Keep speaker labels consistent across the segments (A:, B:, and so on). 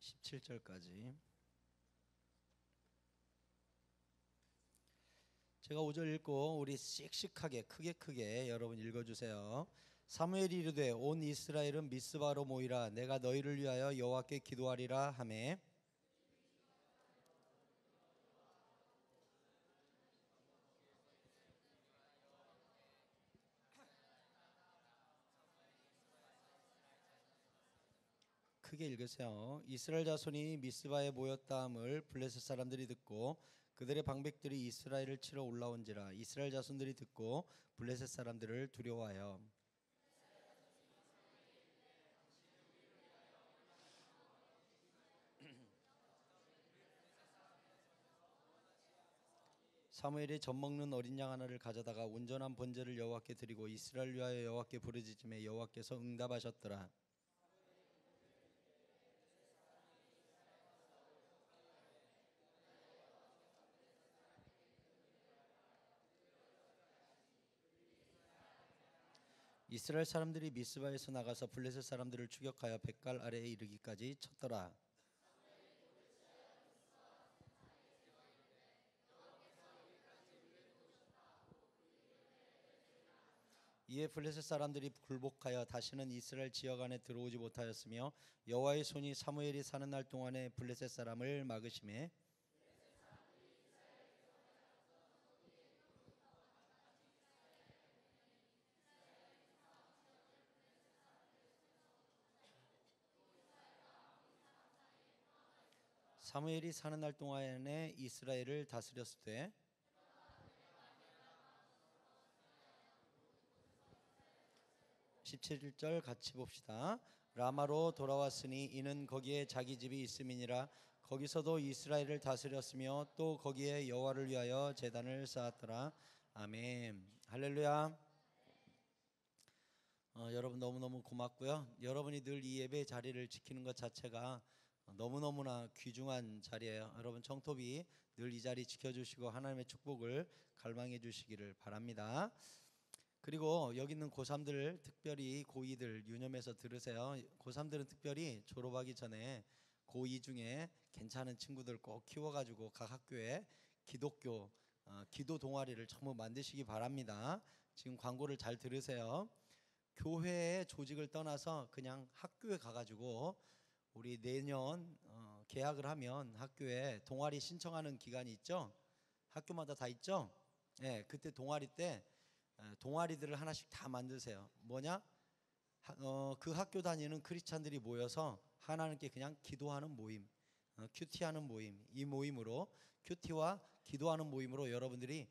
A: 17절까지. 제가 5절 읽고 우리 씩씩하게 크게 여러분 읽어주세요. 사무엘이 이르되 온 이스라엘은 미스바로 모이라. 내가 너희를 위하여 여호와께 기도하리라 하매 크게 읽으세요. 이스라엘 자손이 미스바에 모였다함을 블레셋 사람들이 듣고 그들의 방백들이 이스라엘을 치러 올라온지라. 이스라엘 자손들이 듣고 블레셋 사람들을 두려워하여 사무엘이 젖먹는 어린 양 하나를 가져다가 온전한 번제를 여호와께 드리고 이스라엘 위하여 여호와께 부르짖음에 여호와께서 응답하셨더라. 이스라엘 사람들이 미스바에서 나가서 블레셋 사람들을 추격하여 벳갈 아래에 이르기까지 쳤더라. 이에 블레셋 사람들이 굴복하여 다시는 이스라엘 지역 안에 들어오지 못하였으며 여호와의 손이 사무엘이 사는 날 동안에 블레셋 사람을 막으심에 사무엘이 사는 날 동안에 이스라엘을 다스렸을 때 17절 같이 봅시다. 라마로 돌아왔으니 이는 거기에 자기 집이 있음이니라. 거기서도 이스라엘을 다스렸으며 또 거기에 여호와를 위하여 제단을 쌓았더라. 아멘. 할렐루야. 여러분 너무너무 고맙고요. 여러분이 늘 이 예배 자리를 지키는 것 자체가 너무너무나 귀중한 자리예요. 여러분 청토비 늘 이 자리 지켜주시고 하나님의 축복을 갈망해 주시기를 바랍니다. 그리고 여기 있는 고3들, 특별히 고2들 유념해서 들으세요. 고3들은 특별히 졸업하기 전에 고2 중에 괜찮은 친구들 꼭 키워가지고 각 학교에 기독교 기도 동아리를 전부 만드시기 바랍니다. 지금 광고를 잘 들으세요. 교회의 조직을 떠나서 그냥 학교에 가가지고 우리 내년 계약을 하면 학교에 동아리 신청하는 기간이 있죠. 학교마다 다 있죠. 네, 그때 동아리 때 동아리들을 하나씩 다 만드세요. 뭐냐? 그 학교 다니는 크리스찬들이 모여서 하나님께 그냥 기도하는 모임, 큐티하는 모임. 이 모임으로 큐티와 기도하는 모임으로 여러분들이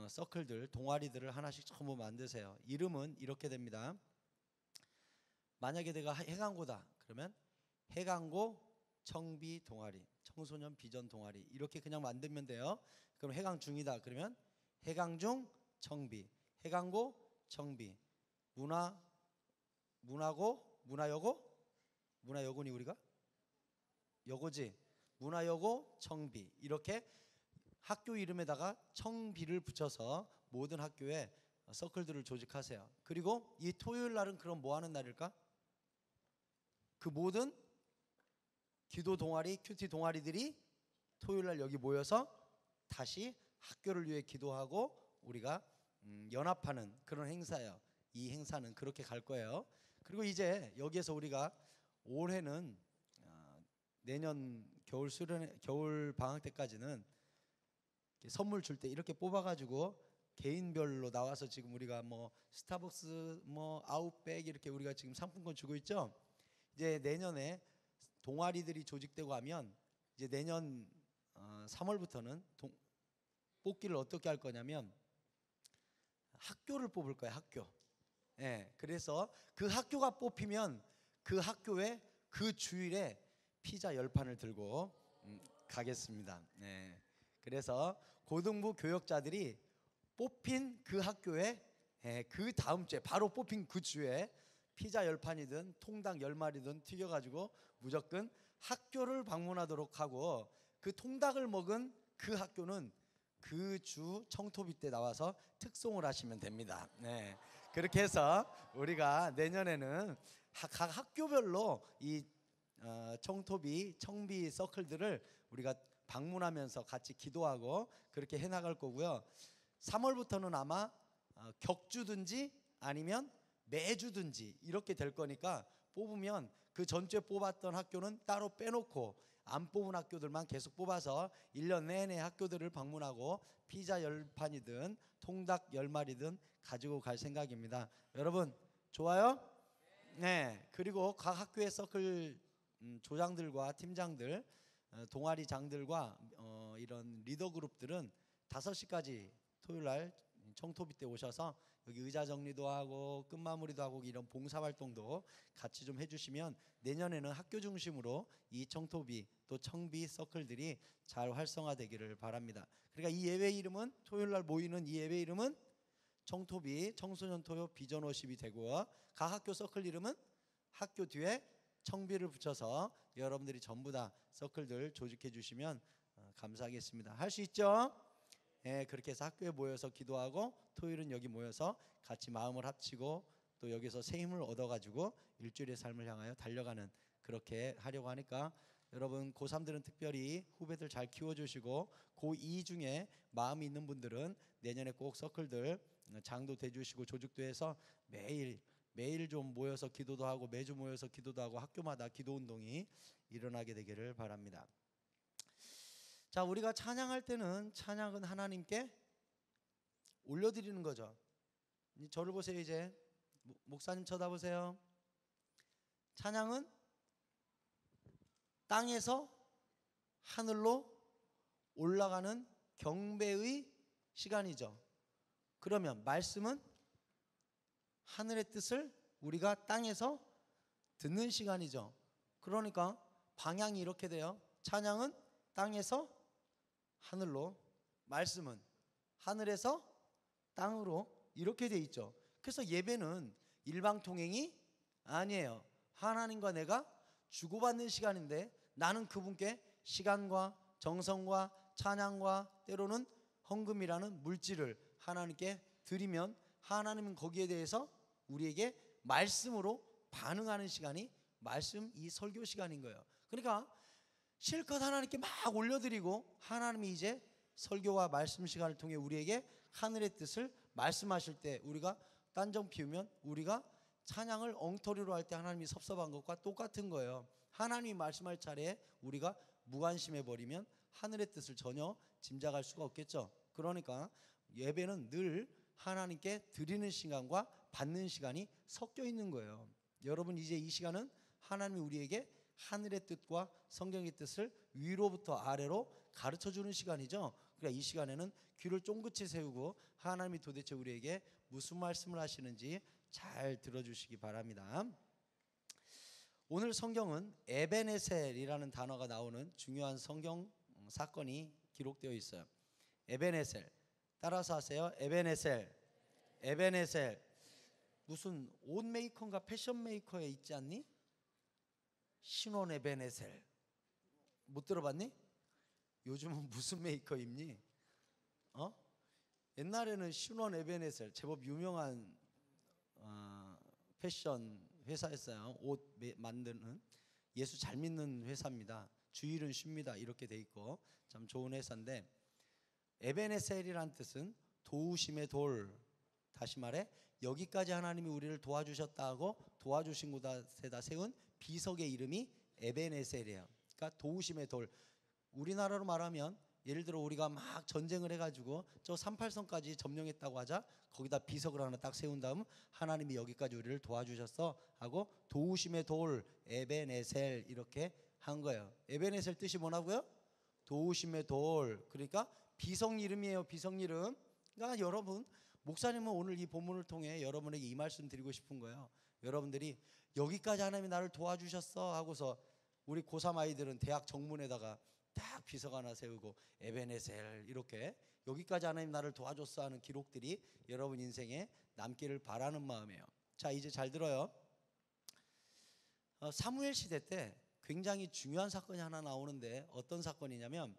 A: 서클들, 동아리들을 하나씩 전부 만드세요. 이름은 이렇게 됩니다. 만약에 내가 해강고다 그러면 해강고 청비 동아리, 청소년 비전 동아리 이렇게 그냥 만들면 돼요. 그럼 해강중이다 그러면 해강중 청비, 해강고 청비, 문화여고니 우리가 여고지, 문화여고 청비 이렇게 학교 이름에다가 청비를 붙여서 모든 학교에 서클들을 조직하세요. 그리고 이 토요일 날은 그럼 뭐 하는 날일까? 그 모든 기도 동아리, 큐티 동아리들이 토요일 날 여기 모여서 다시 학교를 위해 기도하고 우리가 연합하는 그런 행사예요. 이 행사는 그렇게 갈 거예요. 그리고 이제 여기에서 우리가 올해는 내년 겨울 방학 때까지는 선물 줄 때 이렇게 뽑아가지고 개인별로 나와서 지금 우리가 뭐 스타벅스, 뭐 아웃백 이렇게 우리가 지금 상품권 주고 있죠. 이제 내년에 동아리들이 조직되고 하면 이제 내년 3월부터는 뽑기를 어떻게 할 거냐면 학교를 뽑을 거예요. 학교. 예, 그래서 그 학교가 뽑히면 그 학교에 그 주일에 피자 10판을 들고 가겠습니다. 네. 그래서 고등부 교역자들이 뽑힌 그 학교에 그 다음 주에 바로 뽑힌 그 주에 피자 10판이든 통닭 10마리든 튀겨가지고 무조건 학교를 방문하도록 하고 그 통닭을 먹은 그 학교는 그 주 청토비 때 나와서 특송을 하시면 됩니다. 네. 그렇게 해서 우리가 내년에는 각 학교별로 이 청토비, 청비 서클들을 우리가 방문하면서 같이 기도하고 그렇게 해나갈 거고요. 3월부터는 아마 격주든지 아니면 매주든지 이렇게 될 거니까 뽑으면 그 전주에 뽑았던 학교는 따로 빼놓고 안 뽑은 학교들만 계속 뽑아서 1년 내내 학교들을 방문하고 피자 10판이든 통닭 10마리든 가지고 갈 생각입니다. 여러분 좋아요? 네. 그리고 각 학교의 서클 조장들과 팀장들, 동아리장들과 이런 리더 그룹들은 5시까지 토요일날 청토비 때 오셔서 여기 의자 정리도 하고 끝마무리도 하고 이런 봉사활동도 같이 좀 해주시면 내년에는 학교 중심으로 이 청토비 또 청비 서클들이 잘 활성화되기를 바랍니다. 그러니까 이 예배 이름은 토요일날 모이는 이 예배 이름은 청토비 청소년 토요 비전워십이 되고 각 학교 서클 이름은 학교 뒤에 청비를 붙여서 여러분들이 전부 다 서클들 조직해 주시면 감사하겠습니다. 할 수 있죠? 예, 그렇게 해서 학교에 모여서 기도하고 토요일은 여기 모여서 같이 마음을 합치고 또 여기서 새 힘을 얻어가지고 일주일의 삶을 향하여 달려가는 그렇게 하려고 하니까 여러분 고3들은 특별히 후배들 잘 키워주시고 고2 중에 마음이 있는 분들은 내년에 꼭 서클들 장도 대주시고 조직도 해서 매일 좀 모여서 기도도 하고 매주 모여서 기도도 하고 학교마다 기도 운동이 일어나게 되기를 바랍니다. 자, 우리가 찬양할 때는 찬양은 하나님께 올려드리는 거죠. 저를 보세요. 이제 목사님 쳐다보세요. 찬양은 땅에서 하늘로 올라가는 경배의 시간이죠. 그러면 말씀은 하늘의 뜻을 우리가 땅에서 듣는 시간이죠. 그러니까 방향이 이렇게 돼요. 찬양은 땅에서 하늘로, 말씀은 하늘에서 땅으로 이렇게 돼 있죠. 그래서 예배는 일방통행이 아니에요. 하나님과 내가 주고받는 시간인데 나는 그분께 시간과 정성과 찬양과 때로는 헌금이라는 물질을 하나님께 드리면 하나님은 거기에 대해서 우리에게 말씀으로 반응하는 시간이 말씀 이 설교 시간인 거예요. 그러니까 실컷 하나님께 막 올려드리고 하나님이 이제 설교와 말씀 시간을 통해 우리에게 하늘의 뜻을 말씀하실 때 우리가 딴정 피우면 우리가 찬양을 엉터리로 할 때 하나님이 섭섭한 것과 똑같은 거예요. 하나님이 말씀할 차례에 우리가 무관심해 버리면 하늘의 뜻을 전혀 짐작할 수가 없겠죠. 그러니까 예배는 늘 하나님께 드리는 시간과 받는 시간이 섞여 있는 거예요. 여러분 이제 이 시간은 하나님이 우리에게 하늘의 뜻과 성경의 뜻을 위로부터 아래로 가르쳐주는 시간이죠. 그러니까 이 시간에는 귀를 쫑긋이 세우고 하나님이 도대체 우리에게 무슨 말씀을 하시는지 잘 들어주시기 바랍니다. 오늘 성경은 에베네셀이라는 단어가 나오는 중요한 성경 사건이 기록되어 있어요. 에베네셀 따라서 하세요. 에베네셀. 에베네셀 무슨 옷 메이커인가 패션 메이커에 있지 않니? 신혼 에베네셀 못 들어봤니? 요즘은 무슨 메이커 입니? 옛날에는 신혼 에베네셀 제법 유명한 패션 회사였어요. 옷 만드는 예수 잘 믿는 회사입니다. 주일은 쉽니다. 이렇게 돼 있고 참 좋은 회사인데 에베네셀이란 뜻은 도우심의 돌. 다시 말해 여기까지 하나님이 우리를 도와주셨다 하고 도와주신 곳에다 세운 비석의 이름이 에베네셀이에요. 그러니까 도우심의 돌. 우리나라로 말하면 예를 들어 우리가 막 전쟁을 해가지고 저 38선까지 점령했다고 하자. 거기다 비석을 하나 딱 세운 다음 하나님이 여기까지 우리를 도와주셨어 하고 도우심의 돌 에베네셀 이렇게 한 거예요. 에베네셀 뜻이 뭐라고요? 도우심의 돌. 그러니까 비석 이름이에요. 비석 이름. 그러니까 여러분 목사님은 오늘 이 본문을 통해 여러분에게 이 말씀 드리고 싶은 거예요. 여러분들이 여기까지 하나님이 나를 도와주셨어 하고서 우리 고3 아이들은 대학 정문에다가 딱 비석 하나 세우고 에베네셀 이렇게 여기까지 하나님 나를 도와줬어 하는 기록들이 여러분 인생에 남기를 바라는 마음이에요. 자 이제 잘 들어요. 사무엘 시대 때 굉장히 중요한 사건이 하나 나오는데 어떤 사건이냐면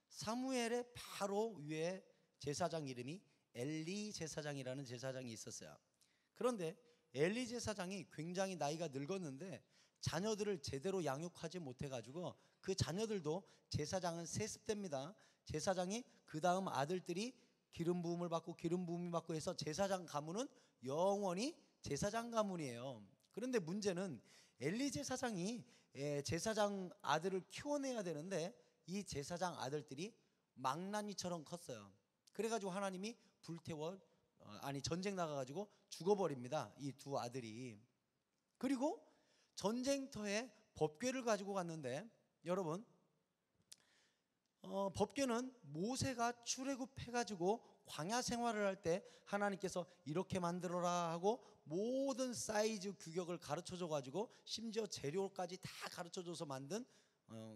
A: 사무엘의 바로 위에 제사장 이름이 엘리 제사장이라는 제사장이 있었어요. 그런데 엘리 제사장이 굉장히 나이가 늙었는데 자녀들을 제대로 양육하지 못해가지고 그 자녀들도 제사장은 세습됩니다. 제사장이 그 다음 아들들이 기름 부음을 받고 기름 부음을 받고 해서 제사장 가문은 영원히 제사장 가문이에요. 그런데 문제는 엘리 제사장이 제사장 아들을 키워내야 되는데 이 제사장 아들들이 망나니처럼 컸어요. 그래가지고 하나님이 불태워 전쟁 나가가지고 죽어버립니다. 이 두 아들이. 그리고 전쟁터에 법궤를 가지고 갔는데 여러분 법궤는 모세가 출애굽해가지고 광야 생활을 할 때 하나님께서 이렇게 만들어라 하고 모든 사이즈 규격을 가르쳐줘 가지고 심지어 재료까지 다 가르쳐줘서 만든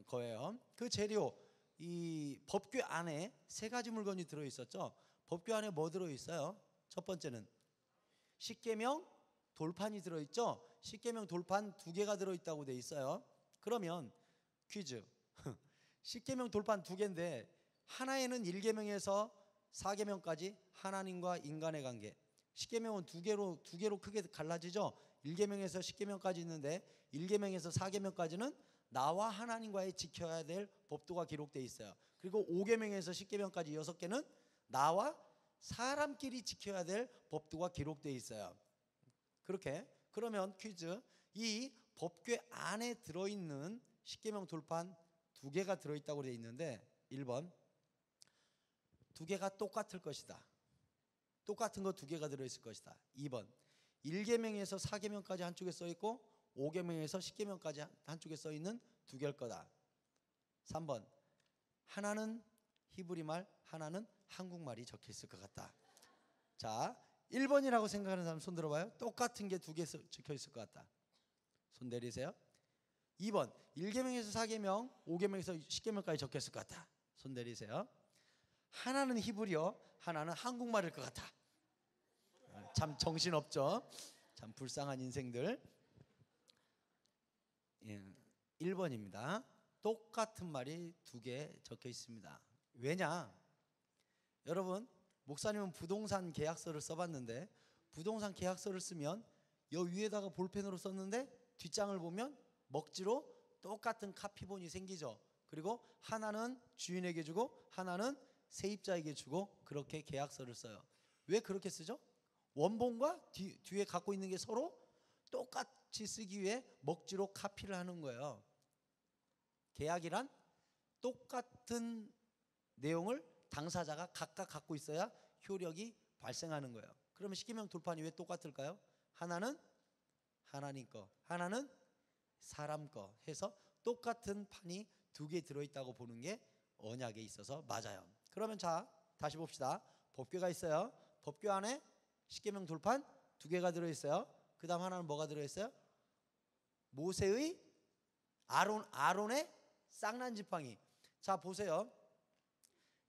A: 거예요. 그 재료 이 법궤 안에 세 가지 물건이 들어있었죠. 법궤 안에 뭐 들어있어요? 첫 번째는 십계명 돌판이 들어있죠. 십계명 돌판 2개가 들어있다고 돼 있어요. 그러면 퀴즈 십계명 돌판 2개인데 하나에는 1계명에서 4계명까지 하나님과 인간의 관계, 십계명은 2개로 크게 갈라지죠. 1계명에서 10계명까지 있는데 1계명에서 4계명까지는 나와 하나님과의 지켜야 될 법도가 기록되어 있어요. 그리고 5계명에서 10계명까지 6개는 나와 사람끼리 지켜야 될 법도가 기록되어 있어요. 그렇게 그러면 퀴즈 이 법궤 안에 들어있는 십계명 돌판 2개가 들어있다고 되어 있는데 1번 2개가 똑같을 것이다. 똑같은 거 2개가 들어있을 것이다. 2번 1계명에서 4계명까지 한쪽에 써있고 5계명에서 10계명까지 한쪽에 써있는 2개일 거다. 3번 하나는 히브리말 하나는 한국말이 적혀있을 것 같다. 자 1번이라고 생각하는 사람 손 들어봐요. 똑같은 게 2개 적혀있을 것 같다. 손 내리세요. 2번 1계명에서 4계명 5계명에서 10계명까지 적혀있을 것 같다. 손 내리세요. 하나는 히브리어 하나는 한국말일 것 같아. 참 정신없죠. 참 불쌍한 인생들. 1번입니다. 똑같은 말이 2개 적혀 있습니다. 왜냐? 여러분 목사님은 부동산 계약서를 써봤는데 부동산 계약서를 쓰면 여 위에다가 볼펜으로 썼는데 뒷장을 보면 먹지로 똑같은 카피본이 생기죠. 그리고 하나는 주인에게 주고 하나는 세입자에게 주고 그렇게 계약서를 써요. 왜 그렇게 쓰죠? 원본과 뒤에 갖고 있는 게 서로 똑같이 쓰기 위해 먹지로 카피를 하는 거예요. 계약이란 똑같은 내용을 당사자가 각각 갖고 있어야 효력이 발생하는 거예요. 그러면 십계명 돌판이 왜 똑같을까요? 하나는 하나님 거, 하나는 사람 거 해서 똑같은 판이 2개 들어있다고 보는 게 언약에 있어서 맞아요. 그러면 자 다시 봅시다. 법궤가 있어요. 법궤 안에 십계명 돌판 2개가 들어있어요. 그 다음 하나는 뭐가 들어있어요? 모세의 아론의 쌍난지팡이. 자 보세요.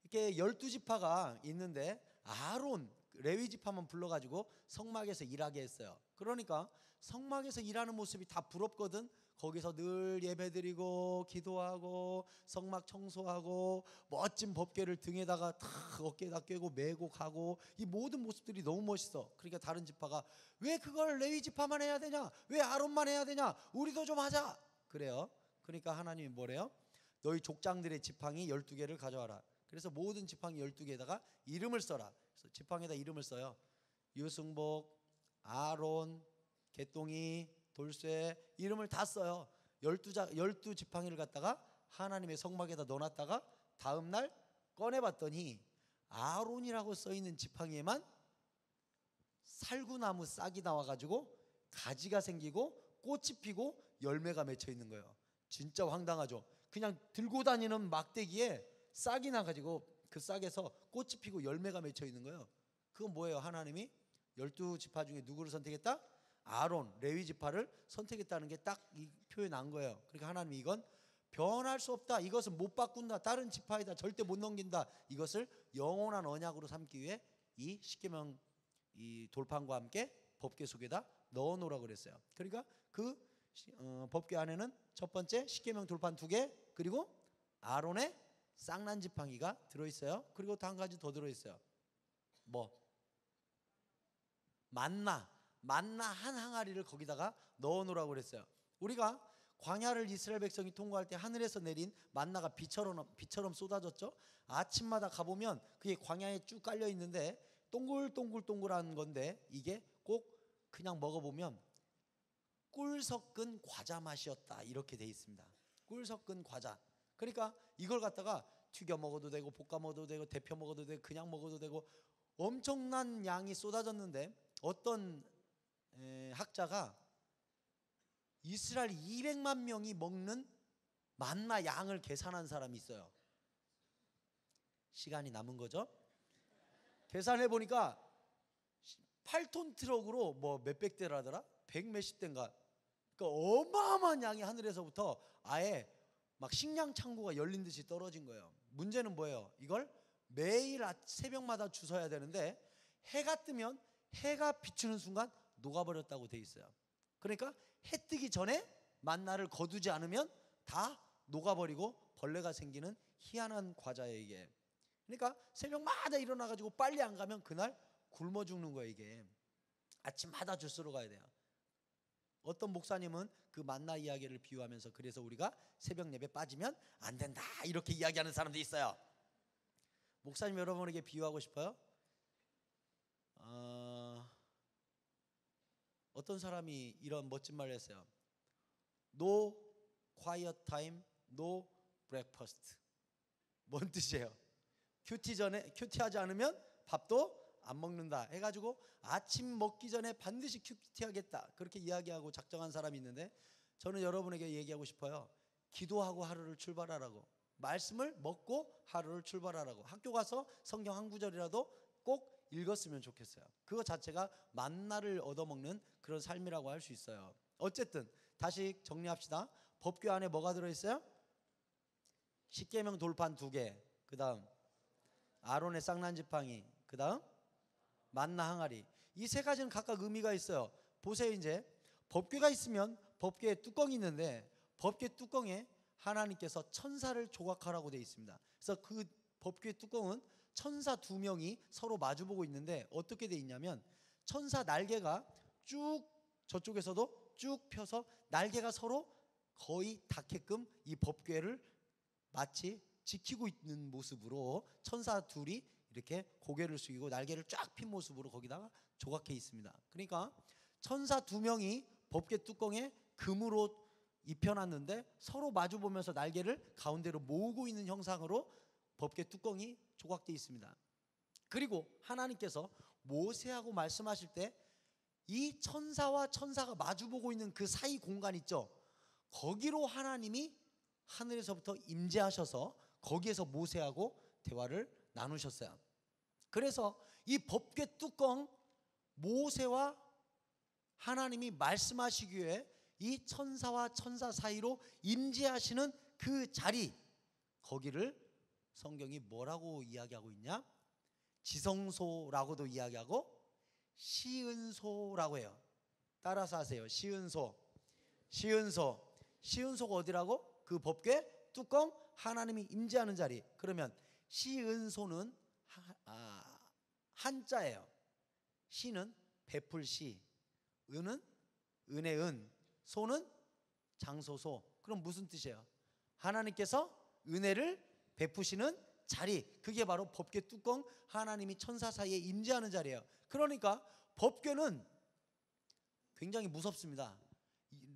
A: 이렇게 12지파가 있는데 아론 레위지파만 불러가지고 성막에서 일하게 했어요. 그러니까 성막에서 일하는 모습이 다 부럽거든. 거기서 늘 예배드리고 기도하고 성막 청소하고 멋진 법궤를 등에다가 다 어깨에다 꿰고 메고 가고 이 모든 모습들이 너무 멋있어. 그러니까 다른 지파가 왜 그걸 레위지파만 해야 되냐? 왜 아론만 해야 되냐? 우리도 좀 하자. 그래요. 그러니까 하나님이 뭐래요? 너희 족장들의 지팡이 12개를 가져와라. 그래서 모든 지팡이 12개에다가 이름을 써라. 그래서 지팡이에다 이름을 써요. 유승복, 아론, 개똥이, 돌쇠 이름을 다 써요. 12지팡이를 갖다가 하나님의 성막에다 넣어놨다가 다음날 꺼내봤더니 아론이라고 써있는 지팡이에만 살구나무 싹이 나와가지고 가지가 생기고 꽃이 피고 열매가 맺혀 있는 거예요. 진짜 황당하죠. 그냥 들고 다니는 막대기에 싹이 나가지고 그 싹에서 꽃이 피고 열매가 맺혀 있는 거예요. 그건 뭐예요? 하나님이 12지파 중에 누구를 선택했다? 아론, 레위지파를 선택했다는 게 딱 이 표에 난 거예요. 그러니까 하나님이 이건 변할 수 없다. 이것은 못 바꾼다. 다른 지파에다 절대 못 넘긴다. 이것을 영원한 언약으로 삼기 위해 이 십계명 이 돌판과 함께 법궤 속에다 넣어 놓으라고 그랬어요. 그러니까 그 법궤 안에는 첫 번째 십계명 돌판 2개 그리고 아론의 쌍난지팡이가 들어있어요. 그리고 또 한 가지 더 들어있어요. 뭐? 만나 한 항아리를 거기다가 넣어 놓으라고 그랬어요. 우리가 광야를 이스라엘 백성이 통과할 때 하늘에서 내린 만나가 비처럼 쏟아졌죠. 아침마다 가보면 그게 광야에 쭉 깔려 있는데 동글동글동글한 건데 이게 꼭 그냥 먹어보면 꿀 섞은 과자 맛이었다 이렇게 돼 있습니다. 꿀 섞은 과자. 그러니까 이걸 갖다가 튀겨 먹어도 되고 볶아 먹어도 되고 데펴 먹어도 되고 그냥 먹어도 되고 엄청난 양이 쏟아졌는데 어떤 학자가 이스라엘 200만 명이 먹는 만나 양을 계산한 사람이 있어요. 시간이 남은 거죠. 계산해 보니까 8톤 트럭으로 뭐 몇백 대라더라? 100 몇십 대인가. 그러니까 어마어마한 양이 하늘에서부터 아예 막 식량 창고가 열린 듯이 떨어진 거예요. 문제는 뭐예요? 이걸 매일 새벽마다 주워야 되는데 해가 뜨면 해가 비추는 순간 녹아버렸다고 돼 있어요. 그러니까 해 뜨기 전에 만나를 거두지 않으면 다 녹아버리고 벌레가 생기는 희한한 과자예요 이게. 그러니까 새벽마다 일어나가지고 빨리 안 가면 그날 굶어 죽는 거예요 이게. 아침마다 주스러 가야 돼요. 어떤 목사님은 그 만나 이야기를 비유하면서 그래서 우리가 새벽 예배 빠지면 안 된다 이렇게 이야기하는 사람도 있어요. 목사님 여러분에게 비유하고 싶어요. 어떤 사람이 이런 멋진 말을 했어요. No quiet time, no breakfast. 뭔 뜻이에요? 큐티하지 않으면 밥도 안 먹는다 해가지고 아침 먹기 전에 반드시 큐티하겠다 그렇게 이야기하고 작정한 사람이 있는데 저는 여러분에게 얘기하고 싶어요. 기도하고 하루를 출발하라고. 말씀을 먹고 하루를 출발하라고. 학교 가서 성경 한 구절이라도 꼭 읽었으면 좋겠어요. 그거 자체가 만나를 얻어먹는 그런 삶이라고 할 수 있어요. 어쨌든 다시 정리합시다. 법궤 안에 뭐가 들어있어요? 십계명 돌판 2개, 그 다음 아론의 쌍난지팡이, 그 다음 만나 항아리. 이 세 가지는 각각 의미가 있어요. 보세요. 이제 법궤가 있으면 법궤에 뚜껑이 있는데 법궤 뚜껑에 하나님께서 천사를 조각하라고 되어 있습니다. 그래서 그 법궤 뚜껑은 천사 2명이 서로 마주보고 있는데 어떻게 되어 있냐면 천사 날개가 쭉 저쪽에서도 쭉 펴서 날개가 서로 거의 닿게끔 이 법궤를 마치 지키고 있는 모습으로 천사 둘이 이렇게 고개를 숙이고 날개를 쫙 핀 모습으로 거기다가 조각해 있습니다. 그러니까 천사 2명이 법궤 뚜껑에 금으로 입혀놨는데 서로 마주보면서 날개를 가운데로 모으고 있는 형상으로 법궤 뚜껑이 조각되어 있습니다. 그리고 하나님께서 모세하고 말씀하실 때 이 천사와 천사가 마주보고 있는 그 사이 공간 있죠. 거기로 하나님이 하늘에서부터 임재하셔서 거기에서 모세하고 대화를 나누셨어요. 그래서 이 법궤 뚜껑 모세와 하나님이 말씀하시기 위해 이 천사와 천사 사이로 임재하시는 그 자리, 거기를 성경이 뭐라고 이야기하고 있냐? 지성소라고도 이야기하고 시은소라고 해요. 따라서 하세요. 시은소. 시은소가 어디라고? 그 법궤 뚜껑 하나님이 임재하는 자리. 그러면 시은소는 한자예요. 시는 베풀 시, 은은 은의 은, 소는 장소소. 그럼 무슨 뜻이에요? 하나님께서 은혜를 베푸시는 자리. 그게 바로 법궤 뚜껑 하나님이 천사 사이에 임재하는 자리예요. 그러니까 법궤는 굉장히 무섭습니다.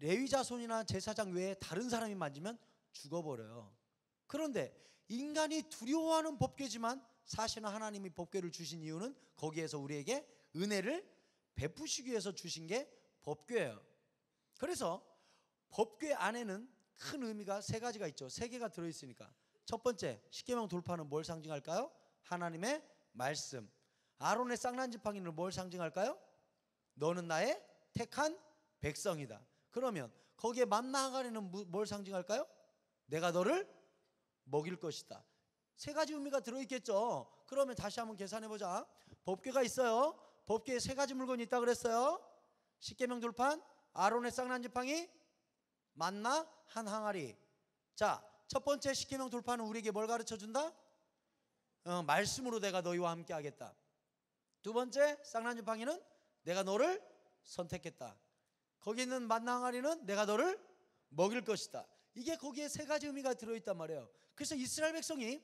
A: 레위 자손이나 제사장 외에 다른 사람이 만지면 죽어버려요. 그런데 인간이 두려워하는 법궤지만 사실은 하나님이 법궤를 주신 이유는 거기에서 우리에게 은혜를 베푸시기 위해서 주신 게 법궤예요. 그래서 법궤 안에는 큰 의미가 3가지가 있죠. 3개가 들어있으니까. 첫 번째, 십계명 돌파는 뭘 상징할까요? 하나님의 말씀. 아론의 쌍난지팡이는 뭘 상징할까요? 너는 나의 택한 백성이다. 그러면 거기에 만나 항아리는 뭘 상징할까요? 내가 너를 먹일 것이다. 3가지 의미가 들어있겠죠. 그러면 다시 한번 계산해보자. 법궤가 있어요. 법궤에 3가지 물건이 있다 그랬어요. 십계명 돌판, 아론의 쌍난지팡이, 만나 한 항아리. 자, 첫 번째 십계명 돌파는 우리에게 뭘 가르쳐준다? 말씀으로 내가 너희와 함께 하겠다. 두 번째 쌍난지팡이는 내가 너를 선택했다. 거기 있는 만나 항아리는 내가 너를 먹일 것이다. 이게 거기에 세 가지 의미가 들어있단 말이에요. 그래서 이스라엘 백성이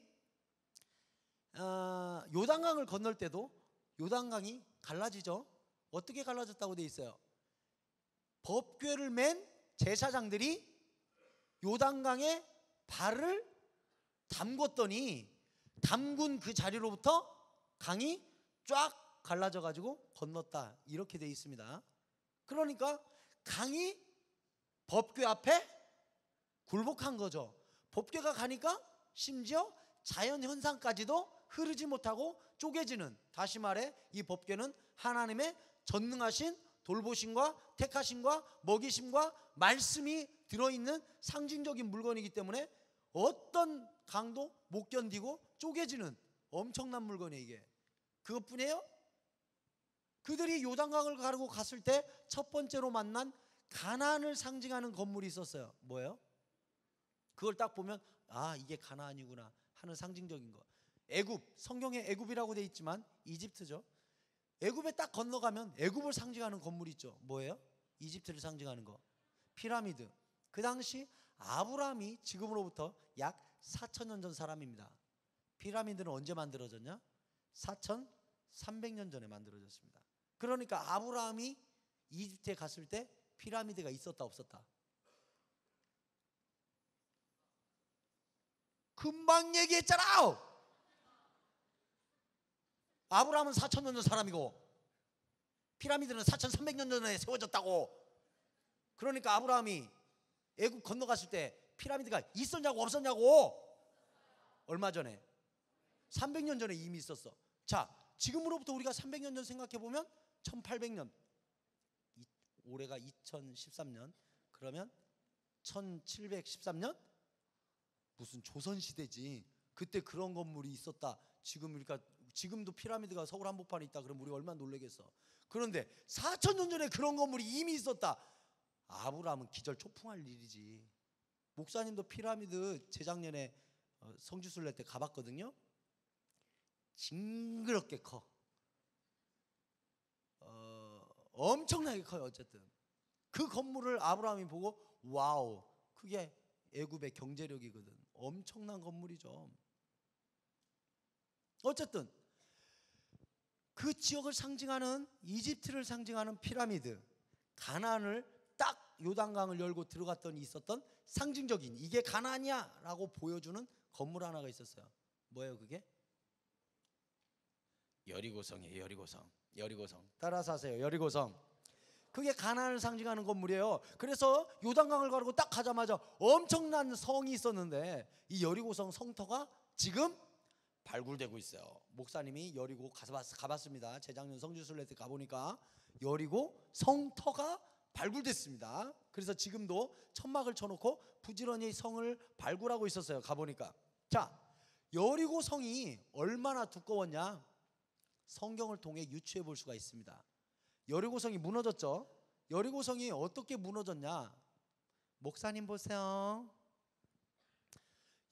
A: 요단강을 건널 때도 요단강이 갈라지죠. 어떻게 갈라졌다고 돼 있어요? 법궤를 맨 제사장들이 요단강에 발을 담궜더니 담근 그 자리로부터 강이 쫙 갈라져 가지고 건넜다, 이렇게 돼 있습니다. 그러니까 강이 법궤 앞에 굴복한 거죠. 법궤가 가니까 심지어 자연 현상까지도 흐르지 못하고 쪼개지는, 다시 말해 이 법궤는 하나님의 전능하신 돌보심과 택하심과 먹이심과 말씀이 들어있는 상징적인 물건이기 때문에 어떤 강도 못 견디고 쪼개지는 엄청난 물건이에요. 이게 그것뿐이에요? 그들이 요단강을 가르고 갔을 때 첫 번째로 만난 가나안을 상징하는 건물이 있었어요. 뭐예요? 그걸 딱 보면 아, 이게 가나안이구나 하는 상징적인 거. 애굽, 성경에 애굽이라고 돼 있지만 이집트죠. 애굽에 딱 건너가면 애굽을 상징하는 건물이 있죠. 뭐예요? 이집트를 상징하는 거. 피라미드. 그 당시 아브라함이 지금으로부터 약 4,000년 전 사람입니다. 피라미드는 언제 만들어졌냐? 4,300년 전에 만들어졌습니다. 그러니까 아브라함이 이집트에 갔을 때 피라미드가 있었다 없었다? 금방 얘기했잖아. 아브라함은 4,000년 전 사람이고 피라미드는 4,300년 전에 세워졌다고. 그러니까 아브라함이 애굽 건너갔을 때 피라미드가 있었냐고 없었냐고. 얼마 전에? 300년 전에 이미 있었어. 자, 지금으로부터 우리가 300년 전 생각해보면 1800년, 올해가 2013년, 그러면 1713년? 무슨 조선시대지. 그때 그런 건물이 있었다. 지금도 피라미드가 서울 한복판에 있다 그러면 우리 얼마나 놀라겠어. 그런데 4,000년 전에 그런 건물이 이미 있었다. 아브라함은 기절 초풍할 일이지. 목사님도 피라미드 재작년에 성지순례 때 가봤거든요. 징그럽게 커. 엄청나게 커요. 어쨌든 그 건물을 아브라함이 보고 와우, 그게 애굽의 경제력이거든. 엄청난 건물이죠. 어쨌든 그 지역을 상징하는, 이집트를 상징하는 피라미드, 가나안을 딱 요단강을 열고 들어갔더니 있었던 상징적인, 이게 가나안이야 라고 보여주는 건물 하나가 있었어요. 뭐예요 그게? 여리고성이에요. 여리고성. 따라서 하세요. 여리고성. 그게 가나안을 상징하는 건물이에요. 그래서 요단강을 가르고 딱 가자마자 엄청난 성이 있었는데 이 여리고성 성터가 지금 발굴되고 있어요. 목사님이 여리고 가봤습니다. 재작년 성지순례 때 가보니까 여리고 성터가 발굴됐습니다. 그래서 지금도 천막을 쳐놓고 부지런히 성을 발굴하고 있었어요. 가보니까. 자, 여리고 성이 얼마나 두꺼웠냐? 성경을 통해 유추해 볼 수가 있습니다. 여리고성이 무너졌죠. 여리고성이 어떻게 무너졌냐? 목사님 보세요.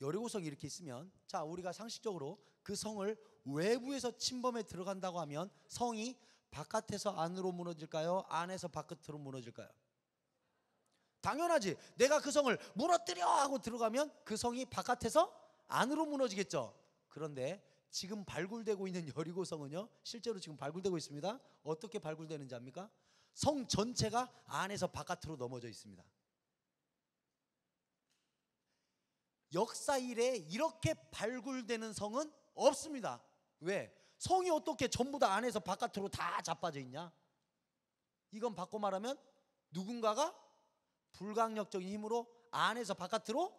A: 여리고성이 이렇게 있으면, 자, 우리가 상식적으로 그 성을 외부에서 침범해 들어간다고 하면 성이 바깥에서 안으로 무너질까요? 안에서 바깥으로 무너질까요? 당연하지. 내가 그 성을 무너뜨려 하고 들어가면 그 성이 바깥에서 안으로 무너지겠죠. 그런데 지금 발굴되고 있는 여리고성은요, 실제로 지금 발굴되고 있습니다. 어떻게 발굴되는지 압니까? 성 전체가 안에서 바깥으로 넘어져 있습니다. 역사 이래 이렇게 발굴되는 성은 없습니다. 왜? 성이 어떻게 전부 다 안에서 바깥으로 다 자빠져 있냐? 이건 바꿔 말하면 누군가가 불강력적인 힘으로 안에서 바깥으로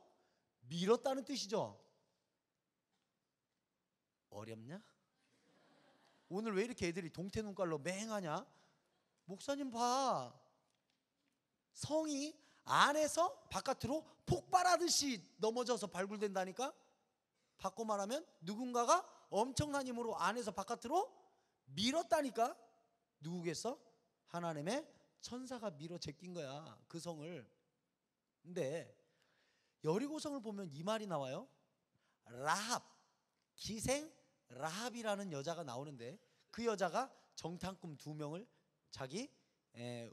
A: 밀었다는 뜻이죠. 어렵냐? 오늘 왜 이렇게 애들이 동태 눈깔로 맹하냐? 목사님 봐. 성이 안에서 바깥으로 폭발하듯이 넘어져서 발굴된다니까? 바꿔 말하면 누군가가 엄청난 힘으로 안에서 바깥으로 밀었다니까? 누구겠어? 하나님의 천사가 밀어 제낀 거야, 그 성을. 근데 여리고성을 보면 이 말이 나와요. 라합, 기생 라합이라는 여자가 나오는데 그 여자가 정탐꾼 2명을 자기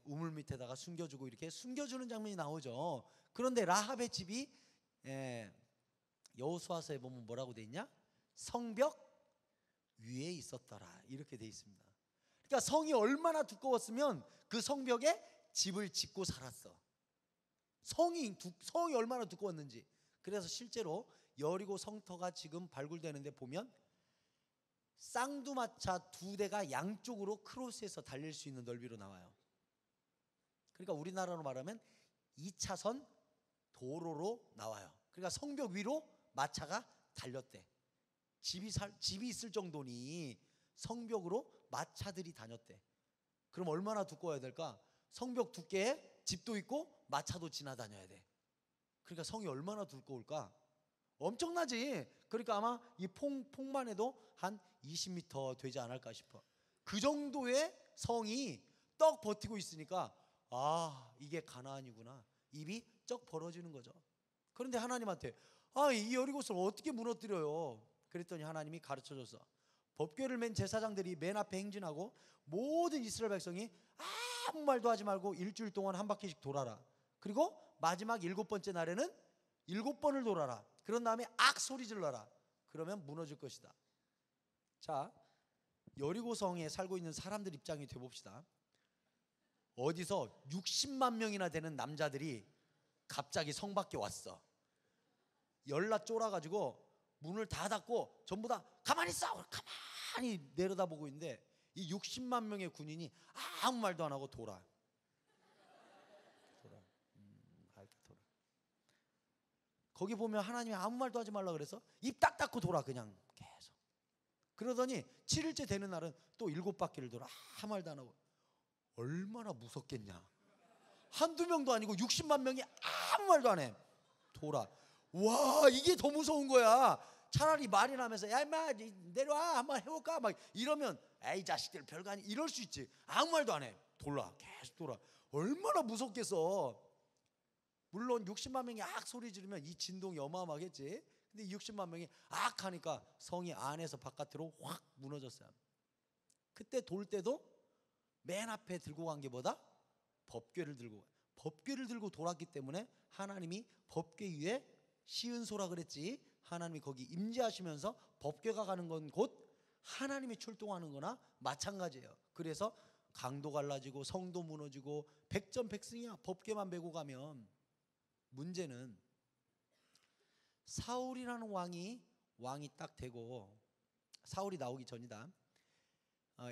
A: 우물 밑에다가 숨겨주고 이렇게 숨겨주는 장면이 나오죠. 그런데 라합의 집이 여호수아서에 보면 뭐라고 돼 있냐? 성벽 위에 있었더라 이렇게 돼 있습니다. 그러니까 성이 얼마나 두꺼웠으면 그 성벽에 집을 짓고 살았어. 성이 얼마나 두꺼웠는지. 그래서 실제로 여리고 성터가 지금 발굴되는데 보면 쌍두마차 2대가 양쪽으로 크로스해서 달릴 수 있는 넓이로 나와요. 그러니까 우리나라로 말하면 2차선 도로로 나와요. 그러니까 성벽 위로 마차가 달렸대. 집이 있을 정도니 성벽으로 마차들이 다녔대. 그럼 얼마나 두꺼워야 될까? 성벽 두께에 집도 있고 마차도 지나다녀야 돼. 그러니까 성이 얼마나 두꺼울까? 엄청나지. 그러니까 아마 이 폭만 해도 한 20m 되지 않을까 싶어. 그 정도의 성이 떡 버티고 있으니까 아, 이게 가나안이구나. 입이 쩍 벌어지는 거죠. 그런데 하나님한테 이 여리고를 어떻게 무너뜨려요? 그랬더니 하나님이 가르쳐줬어. 법궤를 맨 제사장들이 맨 앞에 행진하고 모든 이스라엘 백성이 아무 말도 하지 말고 일주일 동안 한 바퀴씩 돌아라. 그리고 마지막 7번째 날에는 7번을 돌아라. 그런 다음에 악 소리 질러라. 그러면 무너질 것이다. 자, 여리고성에 살고 있는 사람들 입장이 돼봅시다. 어디서 60만 명이나 되는 남자들이 갑자기 성 밖에 왔어. 열나 쫄아가지고 문을 다 닫고 전부 다 가만히 있어. 가만히 내려다보고 있는데 이 60만 명의 군인이 아무 말도 안 하고 돌아. 거기 보면 하나님이 아무 말도 하지 말라 그래서 입 딱 닫고 돌아 그냥 계속. 그러더니 7일째 되는 날은 또 7바퀴를 돌아 아무 말도 안 하고. 얼마나 무섭겠냐. 한두 명도 아니고 60만 명이 아무 말도 안 해. 돌아. 와, 이게 더 무서운 거야. 차라리 말이나 하면서 야 임마 내려와 한번 해볼까 막 이러면 에이 자식들 별거 아니 이럴 수 있지. 아무 말도 안 해. 돌아. 계속 돌아. 얼마나 무섭겠어. 물론 60만 명이 악 소리 지르면 이 진동이 어마어마하겠지. 근데 60만 명이 악 하니까 성이 안에서 바깥으로 확 무너졌어요. 그때 돌 때도 맨 앞에 들고 간 게 뭐다? 법궤를 들고 돌았기 때문에 하나님이 법궤 위에 시은소라 그랬지. 하나님이 거기 임재하시면서 법궤가 가는 건 곧 하나님이 출동하는 거나 마찬가지예요. 그래서 강도 갈라지고 성도 무너지고 백전백승이야. 법궤만 메고 가면. 문제는 사울이라는 왕이 딱 되고, 사울이 나오기 전이다.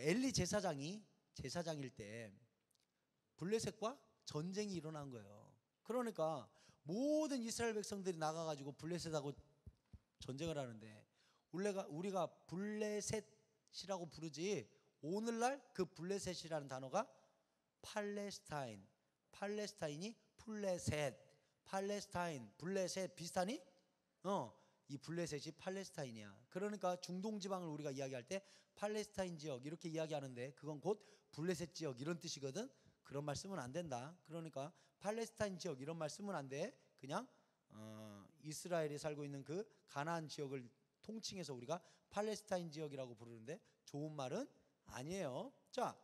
A: 엘리 제사장일 때 블레셋과 전쟁이 일어난 거예요. 그러니까 모든 이스라엘 백성들이 나가가지고 블레셋하고 전쟁을 하는데 우리가 블레셋이라고 부르지 오늘날 그 블레셋이라는 단어가 팔레스타인이 블레셋, 팔레스타인, 블레셋 비슷하니? 이 블레셋이 팔레스타인이야. 그러니까 중동 지방을 우리가 이야기할 때 팔레스타인 지역 이렇게 이야기하는데 그건 곧 블레셋 지역 이런 뜻이거든. 그런 말 쓰면 안 된다. 그러니까 팔레스타인 지역 이런 말 쓰면 안 돼. 그냥 이스라엘이 살고 있는 그 가나안 지역을 통칭해서 우리가 팔레스타인 지역이라고 부르는데 좋은 말은 아니에요. 자,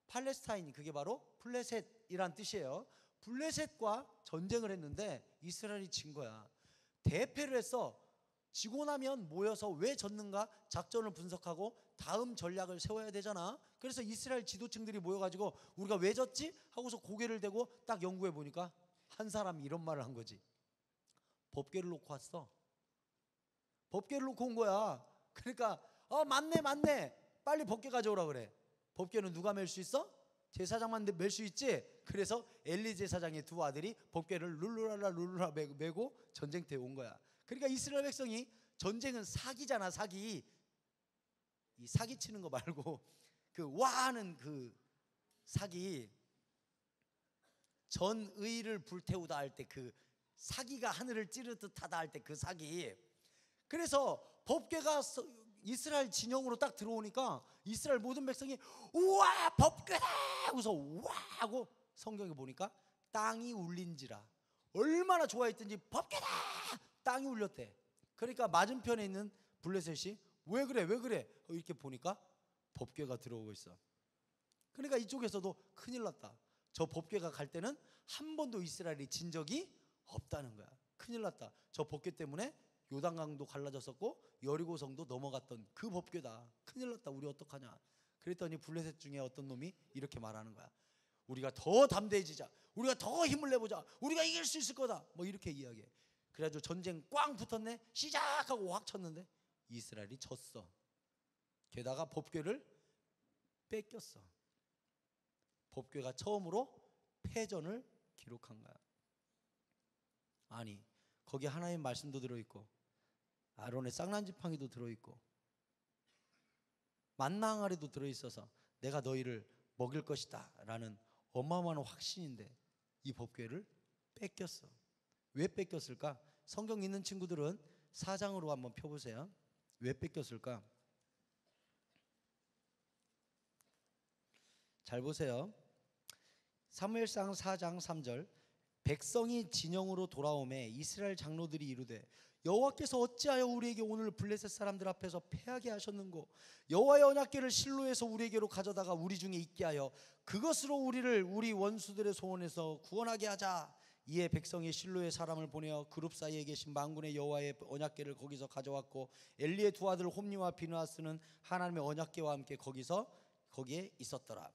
A: 팔레스타인 그게 바로 블레셋이란 뜻이에요. 블레셋과 전쟁을 했는데 이스라엘이 진 거야. 대패를 했어. 지고 나면 모여서 왜 졌는가 작전을 분석하고 다음 전략을 세워야 되잖아. 그래서 이스라엘 지도층들이 모여가지고 우리가 왜 졌지? 하고서 고개를 대고 딱 연구해 보니까 한 사람이 이런 말을 한 거지. 법궤를 놓고 왔어. 법궤를 놓고 온 거야. 그러니까 맞네 빨리 법궤 가져오라 그래. 법궤는 누가 맬 수 있어? 제사장만 맬 수 있지. 그래서 엘리 제사장의 두 아들이 법궤를 룰루라 메고 전쟁터에 온 거야. 그러니까 이스라엘 백성이 전쟁은 사기잖아. 사기. 이 사기 치는 거 말고 그 와하는 그 사기. 전의를 불태우다 할 때 그 사기가 하늘을 찌르듯 하다 할 때 그 사기. 그래서 법궤가 이스라엘 진영으로 딱 들어오니까 이스라엘 모든 백성이 우와 법궤다 하고서 우와 하고 성경에 보니까 땅이 울린지라. 얼마나 좋아했든지 법궤다 땅이 울렸대. 그러니까 맞은편에 있는 블레셋이 왜 그래 이렇게 보니까 법궤가 들어오고 있어. 그러니까 이쪽에서도 큰일 났다. 저 법궤가 갈 때는 한 번도 이스라엘이 진 적이 없다는 거야. 큰일 났다. 저 법궤 때문에 요단강도 갈라졌었고 여리고성도 넘어갔던 그 법궤다. 큰일 났다. 우리 어떡하냐. 그랬더니 블레셋 중에 어떤 놈이 이렇게 말하는 거야. 우리가 더 담대해지자. 우리가 더 힘을 내보자. 우리가 이길 수 있을 거다. 뭐 이렇게 이야기해. 그래가지고 전쟁 꽝 붙었네. 시작하고 확 쳤는데 이스라엘이 졌어. 게다가 법궤를 뺏겼어. 법궤가 처음으로 패전을 기록한 거야. 아니, 거기 하나님의 말씀도 들어있고 아론의 쌍난지팡이도 들어있고 만나 항아리도 들어있어서 내가 너희를 먹일 것이다 라는 어마어마한 확신인데 이 법궤를 뺏겼어. 왜 뺏겼을까? 성경 있는 친구들은 4장으로 한번 펴보세요. 왜 뺏겼을까? 잘 보세요. 사무엘상 4장 3절. 백성이 진영으로 돌아오매 이스라엘 장로들이 이르되 여호와께서 어찌하여 우리에게 오늘 블레셋 사람들 앞에서 패하게 하셨는고 여호와의 언약궤를 실로에서 우리에게로 가져다가 우리 중에 있게 하여 그것으로 우리를 우리 원수들의 손에서 구원하게 하자. 이에 백성이 실로에 사람을 보내어 그룹 사이에 계신 만군의 여호와의 언약궤를 거기서 가져왔고 엘리의 두 아들 홈니와 비느하스는 하나님의 언약궤와 함께 거기에 있었더라.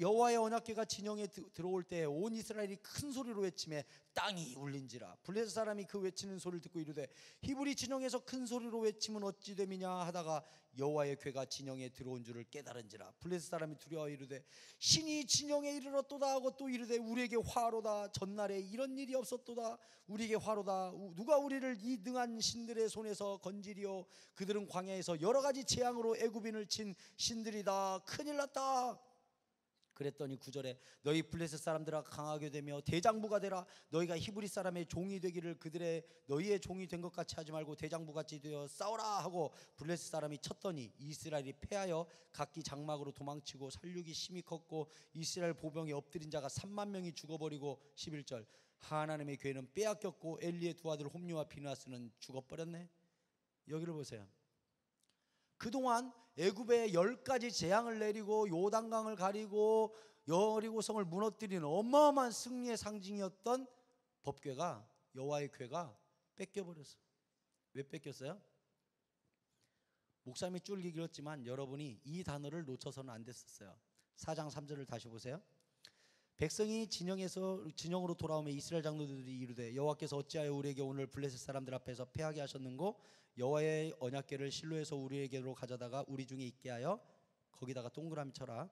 A: 여호와의 언약궤가 진영에 들어올 때 온 이스라엘이 큰 소리로 외치매 땅이 울린지라. 블레셋 사람이 그 외치는 소리를 듣고 이르되 히브리 진영에서 큰 소리로 외치면 어찌 됨이냐 하다가 여호와의 궤가 진영에 들어온 줄을 깨달은지라. 블레셋 사람이 두려워 이르되 신이 진영에 이르렀도다 하고 또 이르되 우리에게 화로다. 전날에 이런 일이 없었도다. 우리에게 화로다. 누가 우리를 이 등한 신들의 손에서 건지리요. 그들은 광야에서 여러 가지 재앙으로 애굽인을 친 신들이다. 큰일 났다. 그랬더니 9절에 너희 블레셋 사람들아 강하게 되며 대장부가 되라. 너희가 히브리 사람의 종이 되기를 너희의 종이 된 것 같이 하지 말고 대장부같이 되어 싸우라 하고 블레셋 사람이 쳤더니 이스라엘이 패하여 각기 장막으로 도망치고 살육이 심히 컸고 이스라엘 보병에 엎드린 자가 3만 명이 죽어버리고 11절 하나님의 궤는 빼앗겼고 엘리의 두 아들 홈리와 비느하스는 죽어버렸네. 여기를 보세요. 그동안 애굽에 10가지 재앙을 내리고 요단강을 가리고 여리고성을 무너뜨리는 어마어마한 승리의 상징이었던 법궤가 여호와의 궤가 뺏겨버렸어요. 왜 뺏겼어요? 목사님이 줄기 길었지만 여러분이 이 단어를 놓쳐서는 안 됐었어요. 4장 3절을 다시 보세요. 백성이 진영으로 돌아오며 이스라엘 장로들이 이르되 여호와께서 어찌하여 우리에게 오늘 블레셋 사람들 앞에서 패하게 하셨는고 여호와의 언약궤를 실로에서 우리에게로 가져다가 우리 중에 있게 하여 거기다가 동그라미 쳐라.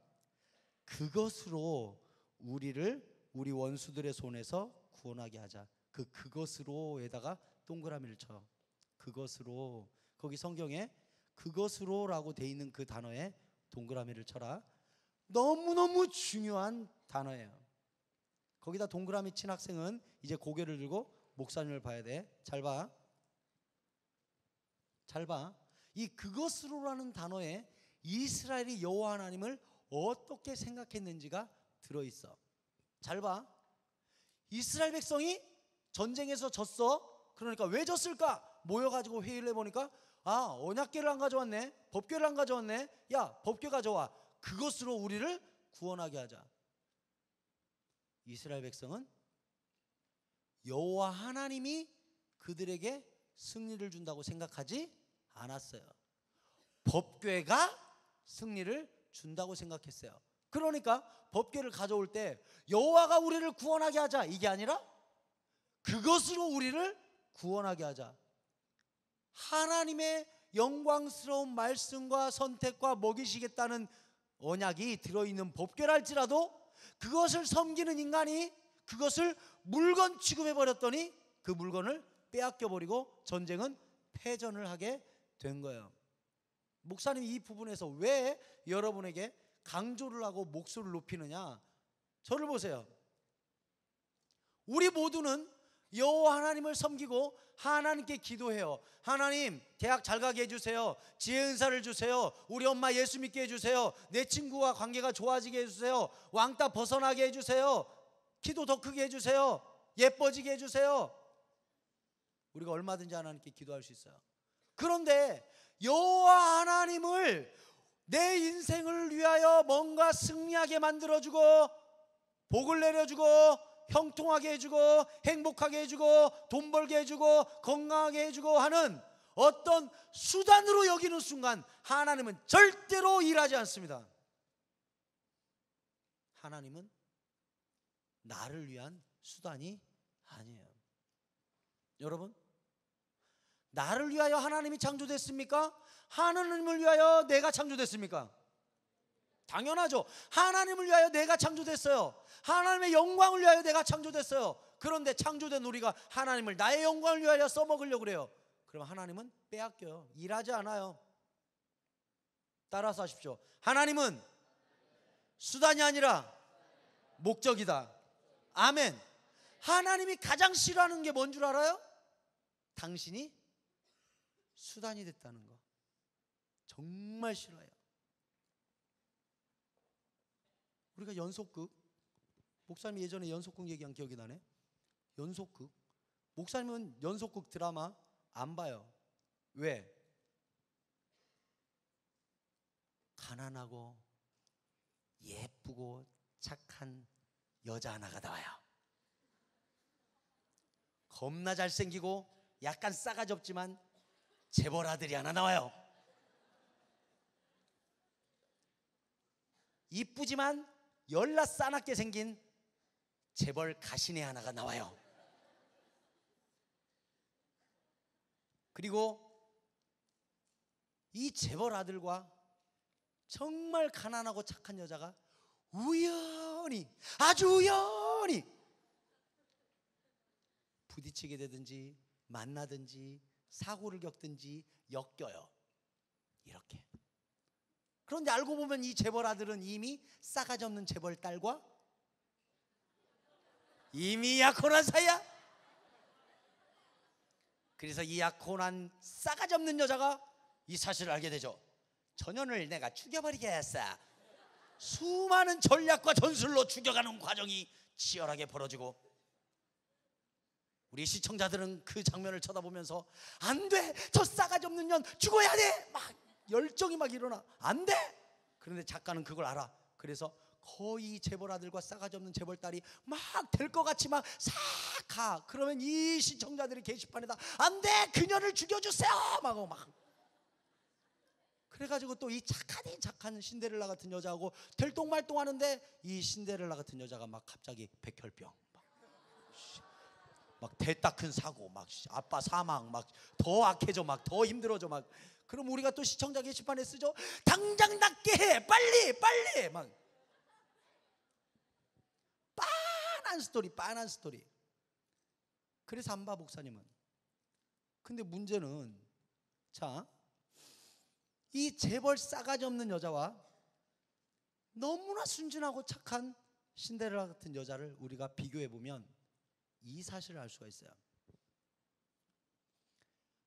A: 그것으로 우리를 우리 원수들의 손에서 구원하게 하자. 그것으로에다가 동그라미를 쳐. 그것으로. 거기 성경에 그것으로라고 돼 있는 그 단어에 동그라미를 쳐라. 너무너무 중요한 단어예요. 거기다 동그라미 친 학생은 이제 고개를 들고 목사님을 봐야 돼. 잘 봐. 잘 봐. 이 그것으로라는 단어에 이스라엘이 여호와 하나님을 어떻게 생각했는지가 들어있어. 잘 봐. 이스라엘 백성이 전쟁에서 졌어. 그러니까 왜 졌을까? 모여가지고 회의를 해보니까 언약궤를 안 가져왔네. 법궤를 안 가져왔네. 야, 법궤 가져와. 그것으로 우리를 구원하게 하자. 이스라엘 백성은 여호와 하나님이 그들에게 승리를 준다고 생각하지 않았어요. 법궤가 승리를 준다고 생각했어요. 그러니까 법궤를 가져올 때 여호와가 우리를 구원하게 하자 이게 아니라 그것으로 우리를 구원하게 하자. 하나님의 영광스러운 말씀과 선택과 먹이시겠다는 언약이 들어있는 법궤랄지라도 그것을 섬기는 인간이 그것을 물건 취급해버렸더니 그 물건을 빼앗겨버리고 전쟁은 패전을 하게 된 거예요. 목사님이 이 부분에서 왜 여러분에게 강조를 하고 목소리를 높이느냐? 저를 보세요. 우리 모두는 여호와 하나님을 섬기고 하나님께 기도해요. 하나님, 대학 잘 가게 해주세요. 지혜 은사를 주세요. 우리 엄마 예수 믿게 해주세요. 내 친구와 관계가 좋아지게 해주세요. 왕따 벗어나게 해주세요. 기도 더 크게 해주세요. 예뻐지게 해주세요. 우리가 얼마든지 하나님께 기도할 수 있어요. 그런데 여호와 하나님을 내 인생을 위하여 뭔가 승리하게 만들어주고 복을 내려주고 형통하게 해주고 행복하게 해주고 돈 벌게 해주고 건강하게 해주고 하는 어떤 수단으로 여기는 순간 하나님은 절대로 일하지 않습니다. 하나님은 나를 위한 수단이 아니에요. 여러분, 나를 위하여 하나님이 창조됐습니까? 하나님을 위하여 내가 창조됐습니까? 당연하죠. 하나님을 위하여 내가 창조됐어요. 하나님의 영광을 위하여 내가 창조됐어요. 그런데 창조된 우리가 하나님을 나의 영광을 위하여 써먹으려고 그래요. 그럼 하나님은 빼앗겨요. 일하지 않아요. 따라서 하십시오. 하나님은 수단이 아니라 목적이다. 아멘. 하나님이 가장 싫어하는 게 뭔 줄 알아요? 당신이 수단이 됐다는 거. 정말 싫어요. 우리가 연속극, 목사님이 예전에 연속극 얘기한 기억이 나네. 연속극. 목사님은 연속극 드라마 안 봐요. 왜? 가난하고 예쁘고 착한 여자 하나가 나와요. 겁나 잘생기고 약간 싸가지 없지만 재벌 아들이 하나 나와요. 이쁘지만 열나 싸납게 생긴 재벌 가시네 하나가 나와요. 그리고 이 재벌 아들과 정말 가난하고 착한 여자가 우연히, 아주 우연히 부딪히게 되든지 만나든지 사고를 겪든지 엮여요. 이렇게. 그런데 알고 보면 이 재벌 아들은 이미 싸가지 없는 재벌 딸과 이미 약혼한 사이야. 그래서 이 약혼한 싸가지 없는 여자가 이 사실을 알게 되죠. 전현을 내가 죽여버리겠어. 수많은 전략과 전술로 죽여가는 과정이 치열하게 벌어지고, 우리 시청자들은 그 장면을 쳐다보면서 안 돼, 저 싸가지 없는 년 죽어야 돼, 막 열정이 막 일어나. 안 돼. 그런데 작가는 그걸 알아. 그래서 거의 재벌 아들과 싸가지 없는 재벌 딸이 막 될 것 같이 막 싹 가. 그러면 이 시청자들이 게시판에다 안 돼, 그녀를 죽여주세요 막 하고 막. 그래가지고 또 이 착한 신데렐라 같은 여자하고 들똥말똥하는데 이 신데렐라 같은 여자가 막 갑자기 백혈병, 막 대따 큰 사고, 막 아빠 사망, 막 더 악해져, 막 더 힘들어져. 막 그럼 우리가 또 시청자 게시판에 쓰죠. 당장 낫게 해, 빨리 막. 빤한 스토리. 그래서 안 봐, 목사님은. 근데 문제는, 자, 이 재벌 싸가지 없는 여자와 너무나 순진하고 착한 신데렐라 같은 여자를 우리가 비교해 보면 이 사실을 알 수가 있어요.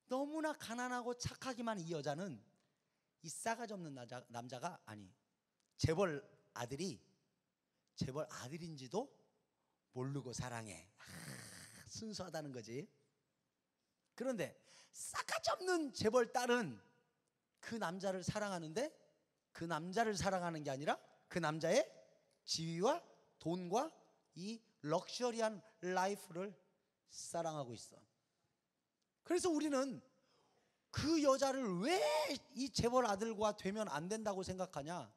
A: 너무나 가난하고 착하기만 이 여자는 이 싸가지 없는 남자가, 아니 재벌 아들인지도 모르고 사랑해. 순수하다는 거지. 그런데 싸가지 없는 재벌 딸은 그 남자를 사랑하는데 그 남자를 사랑하는 게 아니라 그 남자의 지위와 돈과 이 럭셔리한 라이프를 사랑하고 있어. 그래서 우리는 그 여자를 왜 이 재벌 아들과 되면 안 된다고 생각하냐?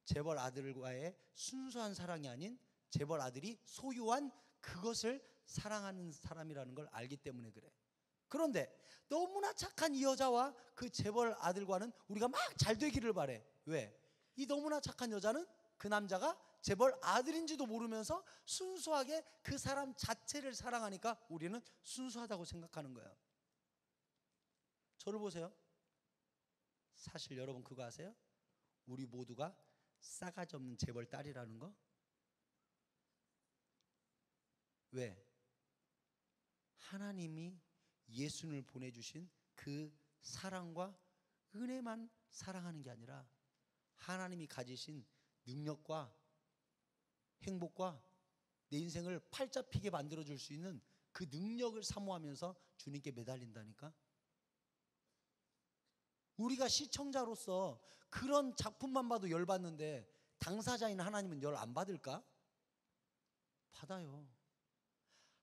A: 재벌 아들과의 순수한 사랑이 아닌 재벌 아들이 소유한 그것을 사랑하는 사람이라는 걸 알기 때문에 그래. 그런데 너무나 착한 이 여자와 그 재벌 아들과는 우리가 막 잘 되기를 바래. 왜? 이 너무나 착한 여자는 그 남자가 재벌 아들인지도 모르면서 순수하게 그 사람 자체를 사랑하니까 우리는 순수하다고 생각하는 거예요. 저를 보세요. 사실 여러분 그거 아세요? 우리 모두가 싸가지 없는 재벌 딸이라는 거? 왜? 하나님이 예수님을 보내주신 그 사랑과 은혜만 사랑하는 게 아니라 하나님이 가지신 능력과 행복과 내 인생을 팔자 피게 만들어줄 수 있는 그 능력을 사모하면서 주님께 매달린다니까. 우리가 시청자로서 그런 작품만 봐도 열받는데 당사자인 하나님은 열 안 받을까? 받아요.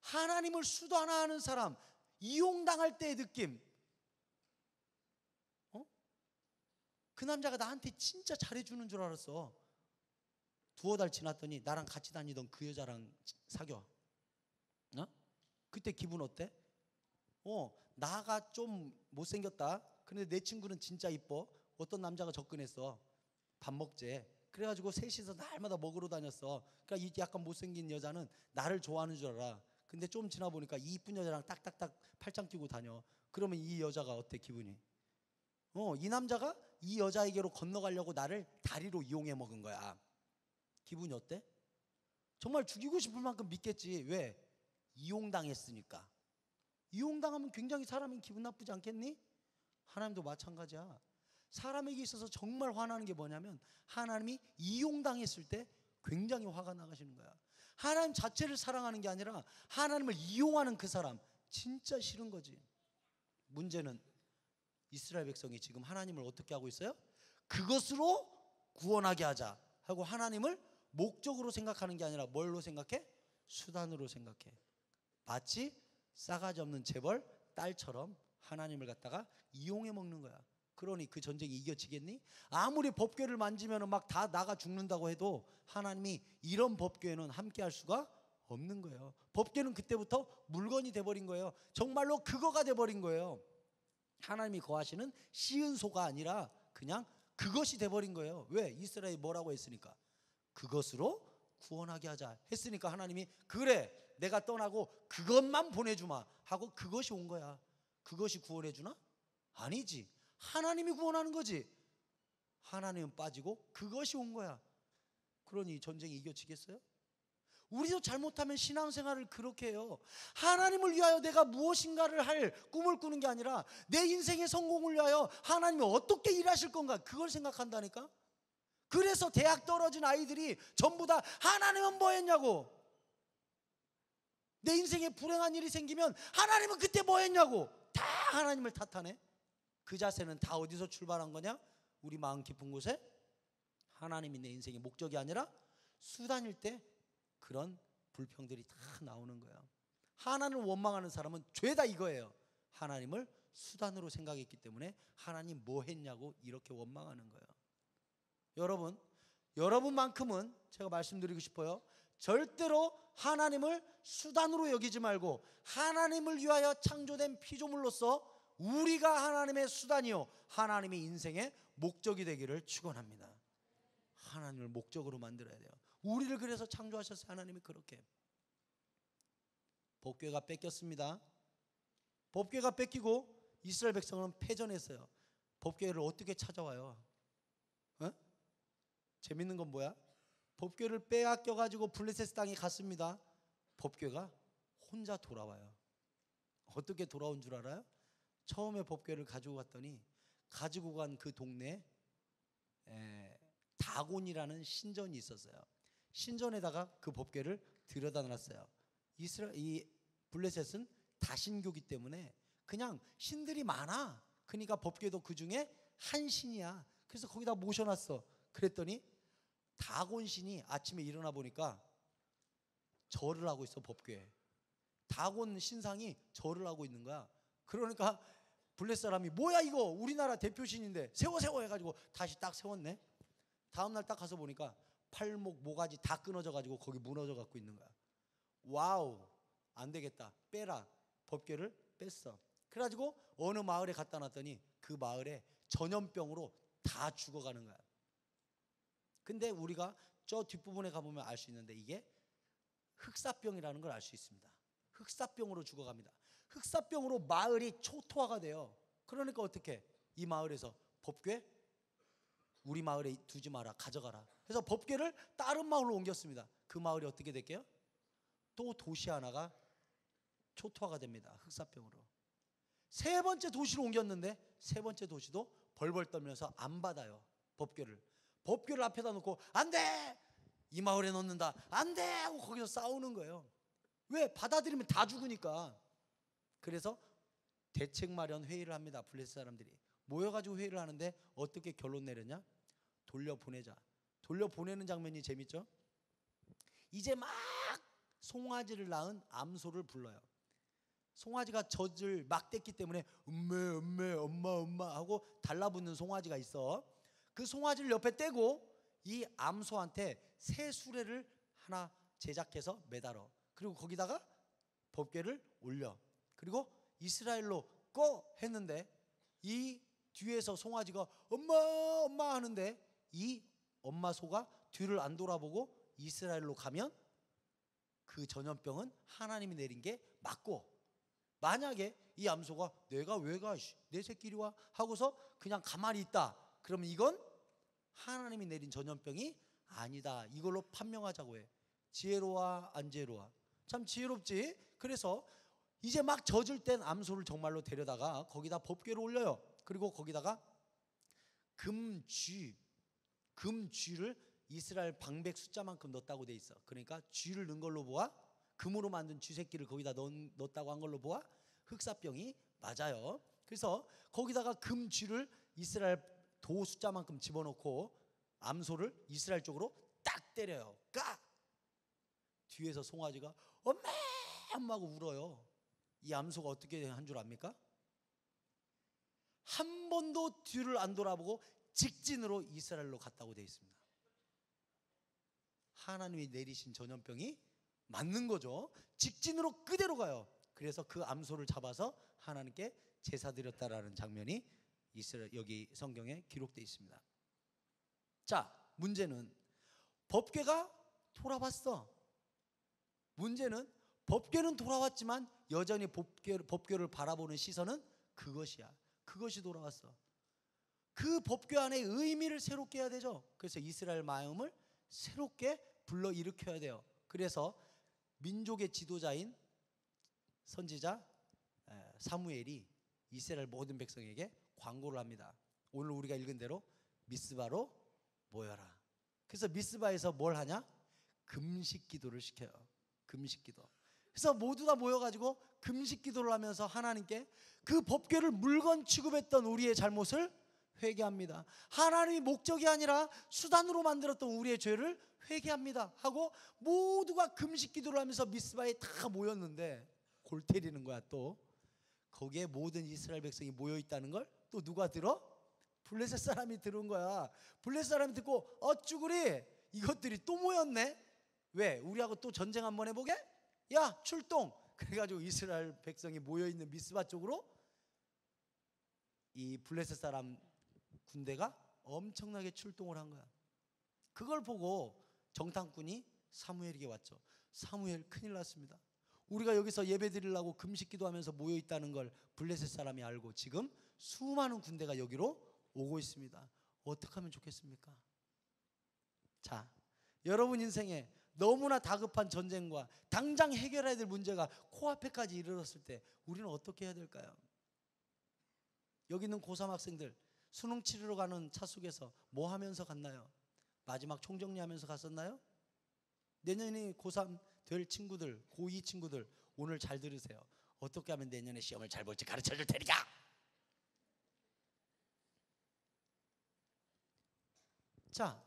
A: 하나님을 수단화하는 사람, 이용당할 때의 느낌. 그 남자가 나한테 진짜 잘해주는 줄 알았어. 두어 달 지났더니 나랑 같이 다니던 그 여자랑 사겨. 그때 기분 어때? 나가 좀 못생겼다. 근데 내 친구는 진짜 이뻐. 어떤 남자가 접근했어. 밥 먹재. 그래가지고 셋이서 날마다 먹으러 다녔어. 그러니까 이 약간 못생긴 여자는 나를 좋아하는 줄 알아. 근데 좀 지나 보니까 이 이쁜 여자랑 딱딱딱 팔짱 끼고 다녀. 그러면 이 여자가 어때 기분이? 이 남자가 이 여자에게로 건너가려고 나를 다리로 이용해 먹은 거야. 기분이 어때? 정말 죽이고 싶을 만큼 믿겠지. 왜? 이용당했으니까. 이용당하면 굉장히 사람이 기분 나쁘지 않겠니? 하나님도 마찬가지야. 사람에게 있어서 정말 화나는 게 뭐냐면 하나님이 이용당했을 때 굉장히 화가 나가시는 거야. 하나님 자체를 사랑하는 게 아니라 하나님을 이용하는 그 사람, 진짜 싫은 거지. 문제는 이스라엘 백성이 지금 하나님을 어떻게 하고 있어요? 그것으로 구원하게 하자 하고 하나님을 목적으로 생각하는 게 아니라 뭘로 생각해? 수단으로 생각해. 마치 싸가지 없는 재벌 딸처럼 하나님을 갖다가 이용해 먹는 거야. 그러니 그 전쟁이 이겨지겠니? 아무리 법궤를 만지면 막 다 나가 죽는다고 해도 하나님이 이런 법궤는 함께 할 수가 없는 거예요. 법궤는 그때부터 물건이 돼버린 거예요. 정말로 그거가 돼버린 거예요. 하나님이 거하시는 시은소가 아니라 그냥 그것이 돼버린 거예요. 왜? 이스라엘이 뭐라고 했으니까. 그것으로 구원하게 하자 했으니까 하나님이 그래 내가 떠나고 그것만 보내주마 하고 그것이 온 거야. 그것이 구원해 주나? 아니지. 하나님이 구원하는 거지. 하나님은 빠지고 그것이 온 거야. 그러니 전쟁이 이겨지겠어요? 우리도 잘못하면 신앙생활을 그렇게 해요. 하나님을 위하여 내가 무엇인가를 할 꿈을 꾸는 게 아니라 내 인생의 성공을 위하여 하나님이 어떻게 일하실 건가 그걸 생각한다니까. 그래서 대학 떨어진 아이들이 전부 다 하나님은 뭐 했냐고. 내 인생에 불행한 일이 생기면 하나님은 그때 뭐 했냐고 다 하나님을 탓하네. 그 자세는 다 어디서 출발한 거냐? 우리 마음 깊은 곳에 하나님이 내 인생의 목적이 아니라 수단일 때 그런 불평들이 다 나오는 거예요. 하나님을 원망하는 사람은 죄다 이거예요. 하나님을 수단으로 생각했기 때문에 하나님 뭐 했냐고 이렇게 원망하는 거예요. 여러분만큼은 제가 말씀드리고 싶어요. 절대로 하나님을 수단으로 여기지 말고 하나님을 위하여 창조된 피조물로서 우리가 하나님의 수단이요 하나님의 인생의 목적이 되기를 축원합니다. 하나님을 목적으로 만들어야 돼요. 우리를 그래서 창조하셨어요. 하나님이 그렇게. 법궤가 뺏겼습니다. 법궤가 뺏기고 이스라엘 백성은 패전했어요. 법궤를 어떻게 찾아와요? 재밌는 건 뭐야? 법궤를 빼앗겨 가지고 블레셋 땅에 갔습니다. 법궤가 혼자 돌아와요. 어떻게 돌아온 줄 알아요? 처음에 법궤를 가지고 갔더니 가지고 간 그 동네에 다곤이라는 신전이 있었어요. 신전에다가 그 법궤를 들여다 놨어요. 이 블레셋은 다신교기 때문에 그냥 신들이 많아. 그러니까 법궤도 그 중에 한 신이야. 그래서 거기다 모셔놨어. 그랬더니 다곤 신이 아침에 일어나 보니까 절을 하고 있어. 법궤에 다곤 신상이 절을 하고 있는 거야. 그러니까 블레셋 사람이 뭐야 이거 우리나라 대표 신인데 세워 해가지고 다시 딱 세웠네. 다음날 딱 가서 보니까 팔목 모가지 다 끊어져 가지고 거기 무너져 갖고 있는 거야. 와우, 안 되겠다. 빼라. 법궤를 뺐어. 그래가지고 어느 마을에 갖다 놨더니 그 마을에 전염병으로 다 죽어가는 거야. 근데 우리가 저 뒷부분에 가보면 알 수 있는데 이게 흑사병이라는 걸 알 수 있습니다. 흑사병으로 죽어갑니다. 흑사병으로 마을이 초토화가 돼요. 그러니까 어떻게? 이 마을에서 법궤 우리 마을에 두지 마라. 가져가라. 그래서 법궤를 다른 마을로 옮겼습니다. 그 마을이 어떻게 될게요? 또 도시 하나가 초토화가 됩니다. 흑사병으로. 세 번째 도시로 옮겼는데 세 번째 도시도 벌벌 떨면서 안 받아요. 법궤를 앞에다 놓고 안 돼! 이 마을에 넣는다. 안 돼! 하고 거기서 싸우는 거예요. 왜? 받아들이면 다 죽으니까. 그래서 대책 마련 회의를 합니다. 블레셋 사람들이 모여가지고 회의를 하는데 어떻게 결론 내렸냐? 돌려보내자. 돌려보내는 장면이 재밌죠? 이제 막 송아지를 낳은 암소를 불러요. 송아지가 젖을 막 뗐기 때문에 음메 엄마 하고 달라붙는 송아지가 있어. 그 송아지를 옆에 떼고 이 암소한테 새 수레를 하나 제작해서 매달어. 그리고 거기다가 법궤를 올려. 그리고 이스라엘로 꺼 했는데 이 뒤에서 송아지가 엄마 하는데 이 엄마 소가 뒤를 안 돌아보고 이스라엘로 가면 그 전염병은 하나님이 내린 게 맞고, 만약에 이 암소가 내가 왜 가? 내 새끼리 와 하고서 그냥 가만히 있다. 그러면 이건 하나님이 내린 전염병이 아니다. 이걸로 판명하자고 해. 지혜로워 안 지혜로워? 참 지혜롭지. 그래서 이제 막 젖을 땐 암소를 정말로 데려다가 거기다 법궤를 올려요. 그리고 거기다가 금쥐를 이스라엘 방백 숫자만큼 넣었다고 돼 있어. 그러니까 쥐를 넣은 걸로 보아, 금으로 만든 쥐 새끼를 거기다 넣었다고 한 걸로 보아 흑사병이 맞아요. 그래서 거기다가 금쥐를 이스라엘 도 숫자만큼 집어넣고 암소를 이스라엘 쪽으로 딱 때려요. 까! 뒤에서 송아지가 엄마 하고 울어요. 이 암소가 어떻게 한 줄 압니까? 한 번도 뒤를 안 돌아보고 직진으로 이스라엘로 갔다고 되어 있습니다. 하나님이 내리신 전염병이 맞는 거죠. 직진으로 그대로 가요. 그래서 그 암소를 잡아서 하나님께 제사 드렸다라는 장면이 여기 성경에 기록되어 있습니다. 자, 문제는 법궤가 돌아왔어. 문제는 법궤는 돌아왔지만 여전히 법궤를 바라보는 시선은 그것이 돌아왔어. 그 법궤 안에 의미를 새롭게 해야 되죠. 그래서 이스라엘 마음을 새롭게 불러일으켜야 돼요. 그래서 민족의 지도자인 선지자 사무엘이 이스라엘 모든 백성에게 광고를 합니다. 오늘 우리가 읽은 대로 미스바로 모여라. 그래서 미스바에서 뭘 하냐? 금식 기도를 시켜요. 금식 기도. 그래서 모두 다 모여가지고 금식 기도를 하면서 하나님께 그 법궤를 물건 취급했던 우리의 잘못을 회개합니다. 하나님이 목적이 아니라 수단으로 만들었던 우리의 죄를 회개합니다 하고 모두가 금식 기도를 하면서 미스바에 다 모였는데 골 때리는 거야. 또 거기에 모든 이스라엘 백성이 모여 있다는 걸 또 누가 들어? 블레셋 사람이 들은 거야. 블레셋 사람이 듣고 어쭈구리 이것들이 또 모였네. 왜? 우리하고 또 전쟁 한번 해보게? 야 출동. 그래가지고 이스라엘 백성이 모여있는 미스바 쪽으로 이 블레셋 사람 군대가 엄청나게 출동을 한 거야. 그걸 보고 정탐꾼이 사무엘에게 왔죠. 사무엘 큰일 났습니다. 우리가 여기서 예배 드리려고 금식 기도하면서 모여있다는 걸 블레셋 사람이 알고 지금 수많은 군대가 여기로 오고 있습니다. 어떻게 하면 좋겠습니까? 자, 여러분 인생에 너무나 다급한 전쟁과 당장 해결해야 될 문제가 코앞에까지 이르렀을 때 우리는 어떻게 해야 될까요? 여기 있는 고3 학생들 수능 치르러 가는 차 속에서 뭐 하면서 갔나요? 마지막 총정리하면서 갔었나요? 내년에 고3 될 친구들, 고2 친구들 오늘 잘 들으세요. 어떻게 하면 내년에 시험을 잘 볼지 가르쳐 줄 테니까. 자,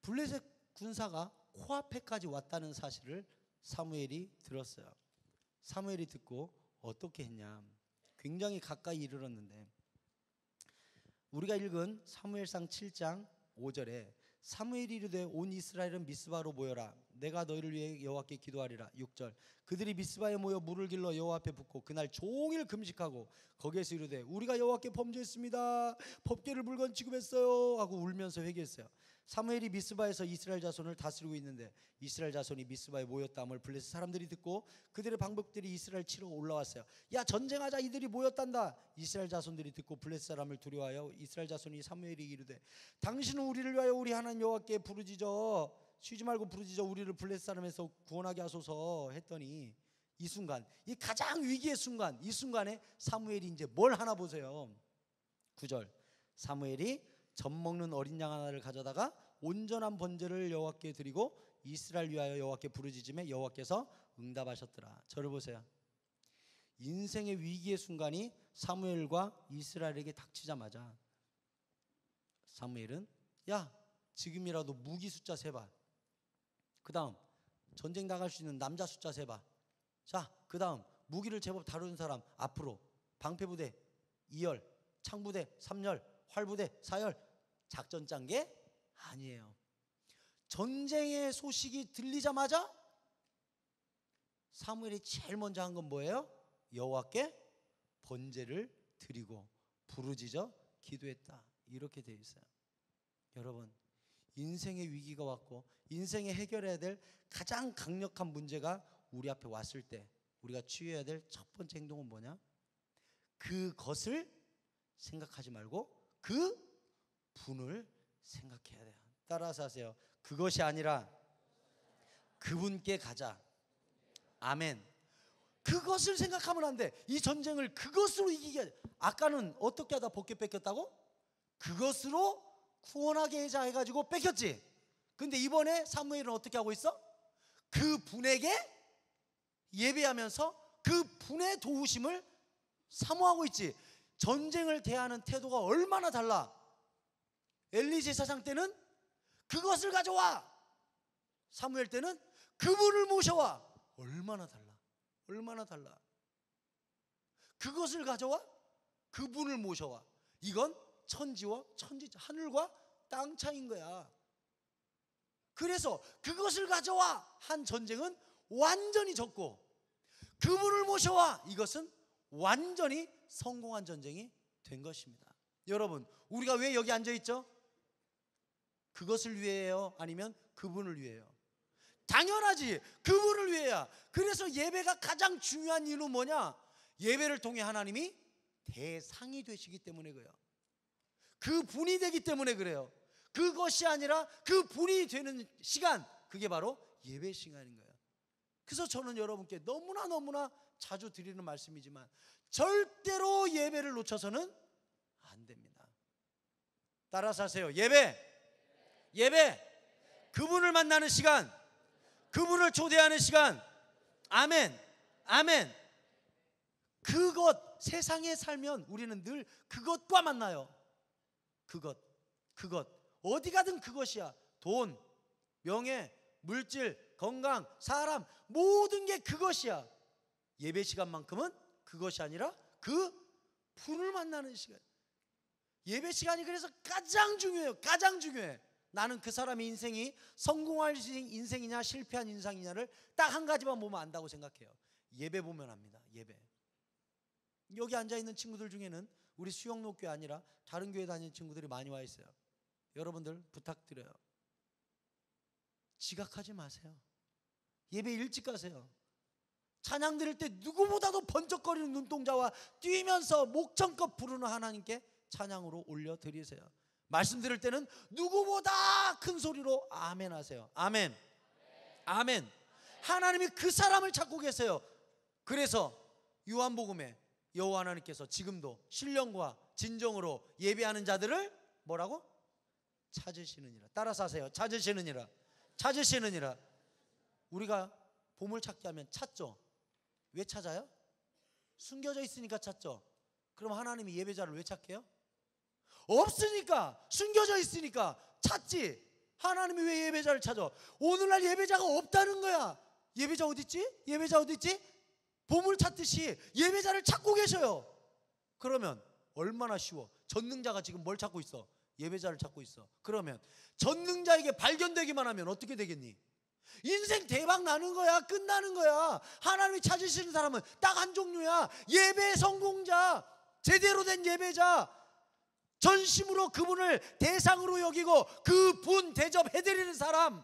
A: 블레셋 군사가 코앞에까지 왔다는 사실을 사무엘이 들었어요. 사무엘이 듣고 어떻게 했냐? 굉장히 가까이 이르렀는데 우리가 읽은 사무엘상 7장 5절에 사무엘이 이르되 온 이스라엘은 미스바로 모여라. 내가 너희를 위해 여호와께 기도하리라. 6절 그들이 미스바에 모여 물을 길러 여호와 앞에 붓고 그날 종일 금식하고 거기에서 이르되 우리가 여호와께 범죄했습니다. 법궤를 물건 취급했어요 하고 울면서 회개했어요. 사무엘이 미스바에서 이스라엘 자손을 다스리고 있는데 이스라엘 자손이 미스바에 모였다함을 블레셋 사람들이 듣고 그들의 방백들이 이스라엘 치러 올라왔어요. 야 전쟁하자 이들이 모였단다. 이스라엘 자손들이 듣고 블레셋 사람을 두려워하여 이스라엘 자손이 사무엘이 이르되 당신은 우리를 위하여 우리 하나님 여호와께 부르짖어 쉬지 말고 부르짖어 우리를 블레셋 사람에서 구원하게 하소서 했더니 이 순간 이 가장 위기의 순간 이 순간에 사무엘이 이제 뭘 하나 보세요. 9절 사무엘이 젖 먹는 어린 양 하나를 가져다가 온전한 번제를 여호와께 드리고 이스라엘 위하여 여호와께 부르짖음에 여호와께서 응답하셨더라. 저를 보세요. 인생의 위기의 순간이 사무엘과 이스라엘에게 닥치자마자 사무엘은 야 지금이라도 무기 숫자 세봐. 그 다음 전쟁 나갈 수 있는 남자 숫자 세봐. 자, 그 다음 무기를 제법 다루는 사람 앞으로. 방패부대 2열, 창부대 3열, 활부대 4열. 작전 짠 게 아니에요. 전쟁의 소식이 들리자마자 사무엘이 제일 먼저 한 건 뭐예요? 여호와께 번제를 드리고 부르짖어 기도했다. 이렇게 되어 있어요. 여러분, 인생의 위기가 왔고 인생에 해결해야 될 가장 강력한 문제가 우리 앞에 왔을 때 우리가 취해야 될 첫 번째 행동은 뭐냐? 그것을 생각하지 말고 그 분을 생각해야 돼요. 따라서 하세요. 그것이 아니라 그분께 가자. 아멘. 그것을 생각하면 안 돼. 이 전쟁을 그것으로 이기게. 아까는 어떻게 하다 벗겨 뺏겼다고? 그것으로 구원하게 하자 해가지고 뺏겼지. 근데 이번에 사무엘은 어떻게 하고 있어? 그 분에게 예배하면서 그 분의 도우심을 사모하고 있지. 전쟁을 대하는 태도가 얼마나 달라. 엘리 제사장 때는 그것을 가져와. 사무엘 때는 그분을 모셔와. 얼마나 달라. 얼마나 달라. 그것을 가져와 그분을 모셔와. 이건 천지와 천지, 하늘과 땅 차이인 거야. 그래서 그것을 가져와 한 전쟁은 완전히 졌고, 그분을 모셔와 이것은 완전히 성공한 전쟁이 된 것입니다. 여러분, 우리가 왜 여기 앉아 있죠? 그것을 위해요? 아니면 그분을 위해요? 당연하지. 그분을 위해야. 그래서 예배가 가장 중요한 이유는 뭐냐? 예배를 통해 하나님이 대상이 되시기 때문에 그래요. 그 분이 되기 때문에 그래요. 그것이 아니라 그 분이 되는 시간, 그게 바로 예배 시간인 거예요. 그래서 저는 여러분께 너무나 자주 드리는 말씀이지만 절대로 예배를 놓쳐서는 안 됩니다. 따라서 하세요. 예배. 그분을 만나는 시간, 그분을 초대하는 시간. 아멘. 그것, 세상에 살면 우리는 늘 그것과 만나요. 그것. 어디 가든 그것이야. 돈, 명예, 물질, 건강, 사람, 모든 게 그것이야. 예배 시간만큼은 그것이 아니라 그 분을 만나는 시간. 예배 시간이 그래서 가장 중요해요. 가장 중요해. 나는 그 사람의 인생이 성공할 인생이냐 실패한 인생이냐를 딱 한 가지만 보면 안다고 생각해요. 예배 보면 압니다. 예배. 여기 앉아있는 친구들 중에는 우리 수영록교회 아니라 다른 교회 다니는 친구들이 많이 와 있어요. 여러분들 부탁드려요. 지각하지 마세요. 예배 일찍 가세요. 찬양 드릴 때 누구보다도 번쩍거리는 눈동자와 뛰면서 목청껏 부르는 하나님께 찬양으로 올려드리세요. 말씀 들을 때는 누구보다 큰 소리로 아멘 하세요. 아멘. 하나님이 그 사람을 찾고 계세요. 그래서 요한복음에 여호와 하나님께서 지금도 신령과 진정으로 예배하는 자들을 뭐라고? 찾으시느니라. 따라서 하세요. 찾으시느니라. 우리가 보물찾기 하면 찾죠. 왜 찾아요? 숨겨져 있으니까 찾죠. 그럼 하나님이 예배자를 왜 찾게요? 없으니까, 숨겨져 있으니까 찾지. 하나님이 왜 예배자를 찾아? 오늘날 예배자가 없다는 거야. 예배자 어디 있지? 보물 찾듯이 예배자를 찾고 계셔요. 그러면 얼마나 쉬워. 전능자가 지금 뭘 찾고 있어? 예배자를 찾고 있어. 그러면 전능자에게 발견되기만 하면 어떻게 되겠니? 인생 대박 나는 거야. 끝나는 거야. 하나님이 찾으시는 사람은 딱 한 종류야. 예배 성공자, 제대로 된 예배자, 전심으로 그분을 대상으로 여기고 그분 대접해드리는 사람.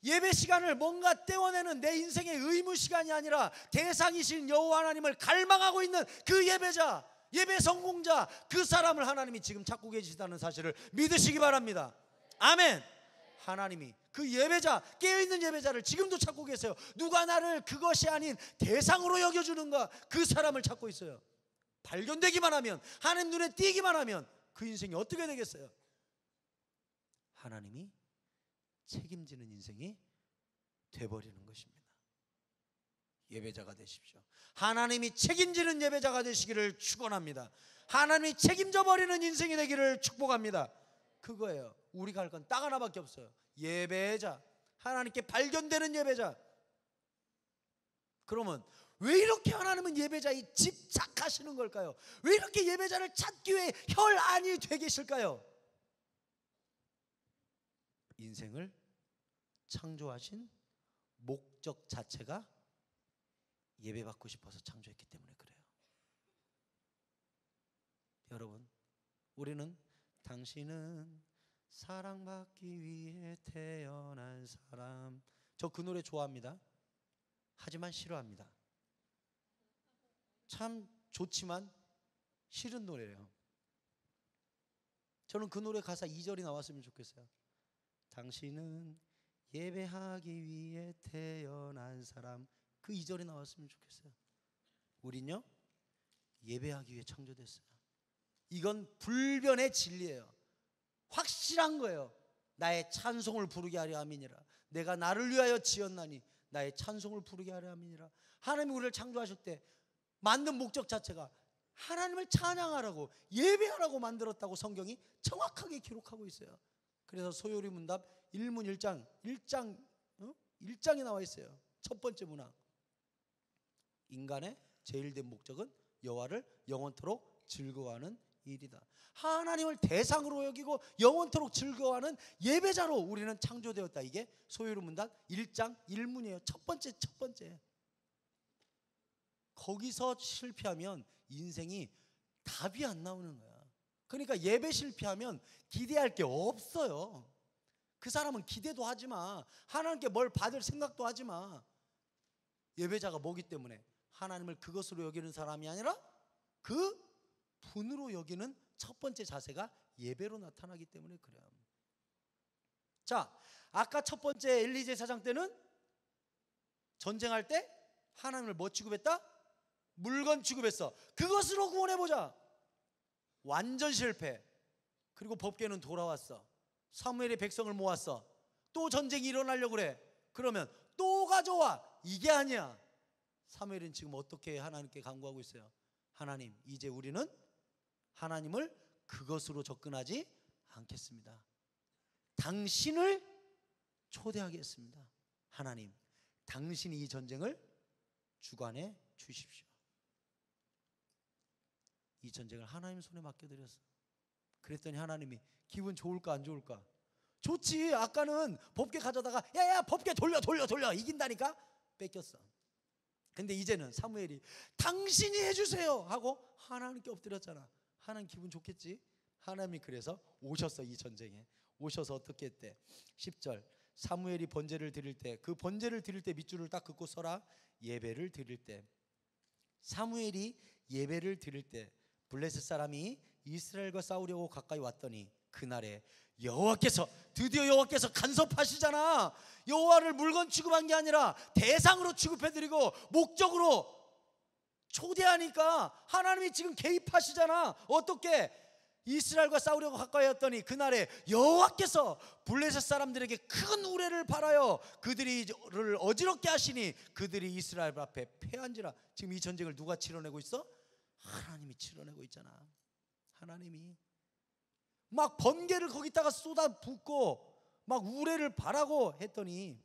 A: 예배 시간을 뭔가 떼어내는 내 인생의 의무 시간이 아니라 대상이신 여호와 하나님을 갈망하고 있는 그 예배자, 예배 성공자, 그 사람을 하나님이 지금 찾고 계시다는 사실을 믿으시기 바랍니다. 아멘. 하나님이 그 예배자, 깨어있는 예배자를 지금도 찾고 계세요. 누가 나를 그것이 아닌 대상으로 여겨주는가, 그 사람을 찾고 있어요. 발견되기만 하면, 하나님 눈에 띄기만 하면 그 인생이 어떻게 되겠어요? 하나님이 책임지는 인생이 돼버리는 것입니다. 예배자가 되십시오. 하나님이 책임지는 예배자가 되시기를 축원합니다. 하나님이 책임져 버리는 인생이 되기를 축복합니다. 그거예요. 우리가 할 건 딱 하나밖에 없어요. 예배자. 하나님께 발견되는 예배자. 그러면 왜 이렇게 하나님은 예배자에 집착하시는 걸까요? 왜 이렇게 예배자를 찾기 위해 혈안이 되 계실까요? 인생을 창조하신 목적 자체가 예배받고 싶어서 창조했기 때문에 그래요. 여러분, 우리는 당신은 사랑받기 위해 태어난 사람. 저 그 노래 좋아합니다. 하지만 싫어합니다. 참 좋지만 싫은 노래예요. 저는 그 노래 가사 2절이 나왔으면 좋겠어요. 당신은 예배하기 위해 태어난 사람. 그 2절이 나왔으면 좋겠어요. 우린요, 예배하기 위해 창조됐어요. 이건 불변의 진리예요. 확실한 거예요. 나의 찬송을 부르게 하려 함이니라. 내가 나를 위하여 지었나니 나의 찬송을 부르게 하려 함이니라. 하나님이 우리를 창조하실 때 만든 목적 자체가 하나님을 찬양하라고, 예배하라고 만들었다고 성경이 정확하게 기록하고 있어요. 그래서 소요리 문답 1문 1장에 나와 있어요. 첫 번째 문항, 인간의 제일된 목적은 여호와를 영원토록 즐거워하는 일이다. 하나님을 대상으로 여기고 영원토록 즐거워하는 예배자로 우리는 창조되었다. 이게 소요리 문답 1장 1문이에요. 첫 번째. 거기서 실패하면 인생이 답이 안 나오는 거야. 그러니까 예배 실패하면 기대할 게 없어요. 그 사람은 기대도 하지 마. 하나님께 뭘 받을 생각도 하지 마. 예배자가 뭐기 때문에? 하나님을 그것으로 여기는 사람이 아니라 그 분으로 여기는 첫 번째 자세가 예배로 나타나기 때문에 그래요. 자, 아까 첫 번째 엘리 제사장 때는 전쟁할 때 하나님을 뭐 취급했다? 물건 취급했어. 그것으로 구원해보자. 완전 실패. 그리고 법궤는 돌아왔어. 사무엘이 백성을 모았어. 또 전쟁이 일어나려고 그래. 그러면 또 가져와. 이게 아니야. 사무엘은 지금 어떻게 하나님께 간구하고 있어요? 하나님, 이제 우리는 하나님을 그것으로 접근하지 않겠습니다. 당신을 초대하겠습니다. 하나님, 당신이 이 전쟁을 주관해 주십시오. 이 전쟁을 하나님 손에 맡겨드렸어. 그랬더니 하나님이 기분 좋을까 안 좋을까? 좋지. 아까는 법궤 가져다가 야야 법궤 돌려 이긴다니까 뺏겼어. 근데 이제는 사무엘이 당신이 해주세요 하고 하나님께 엎드렸잖아. 하나님 기분 좋겠지. 하나님이 그래서 오셨어. 이 전쟁에 오셔서 어떻게 했대? 10절, 사무엘이 번제를 드릴 때, 그 번제를 드릴 때 밑줄을 딱 긋고 서라. 예배를 드릴 때, 사무엘이 예배를 드릴 때 블레셋 사람이 이스라엘과 싸우려고 가까이 왔더니 그날에 드디어 여호와께서 간섭하시잖아. 여호와를 물건 취급한 게 아니라 대상으로 취급해드리고 목적으로 초대하니까 하나님이 지금 개입하시잖아. 어떻게? 이스라엘과 싸우려고 가까이 왔더니 그날에 여호와께서 블레셋 사람들에게 큰 우레를 발하여 그들을 어지럽게 하시니 그들이 이스라엘 앞에 패한지라. 지금 이 전쟁을 누가 치러내고 있어? 하나님이 치러내고 있잖아. 하나님이 막 번개를 거기다가 쏟아붓고 막 우레를 바라고 했더니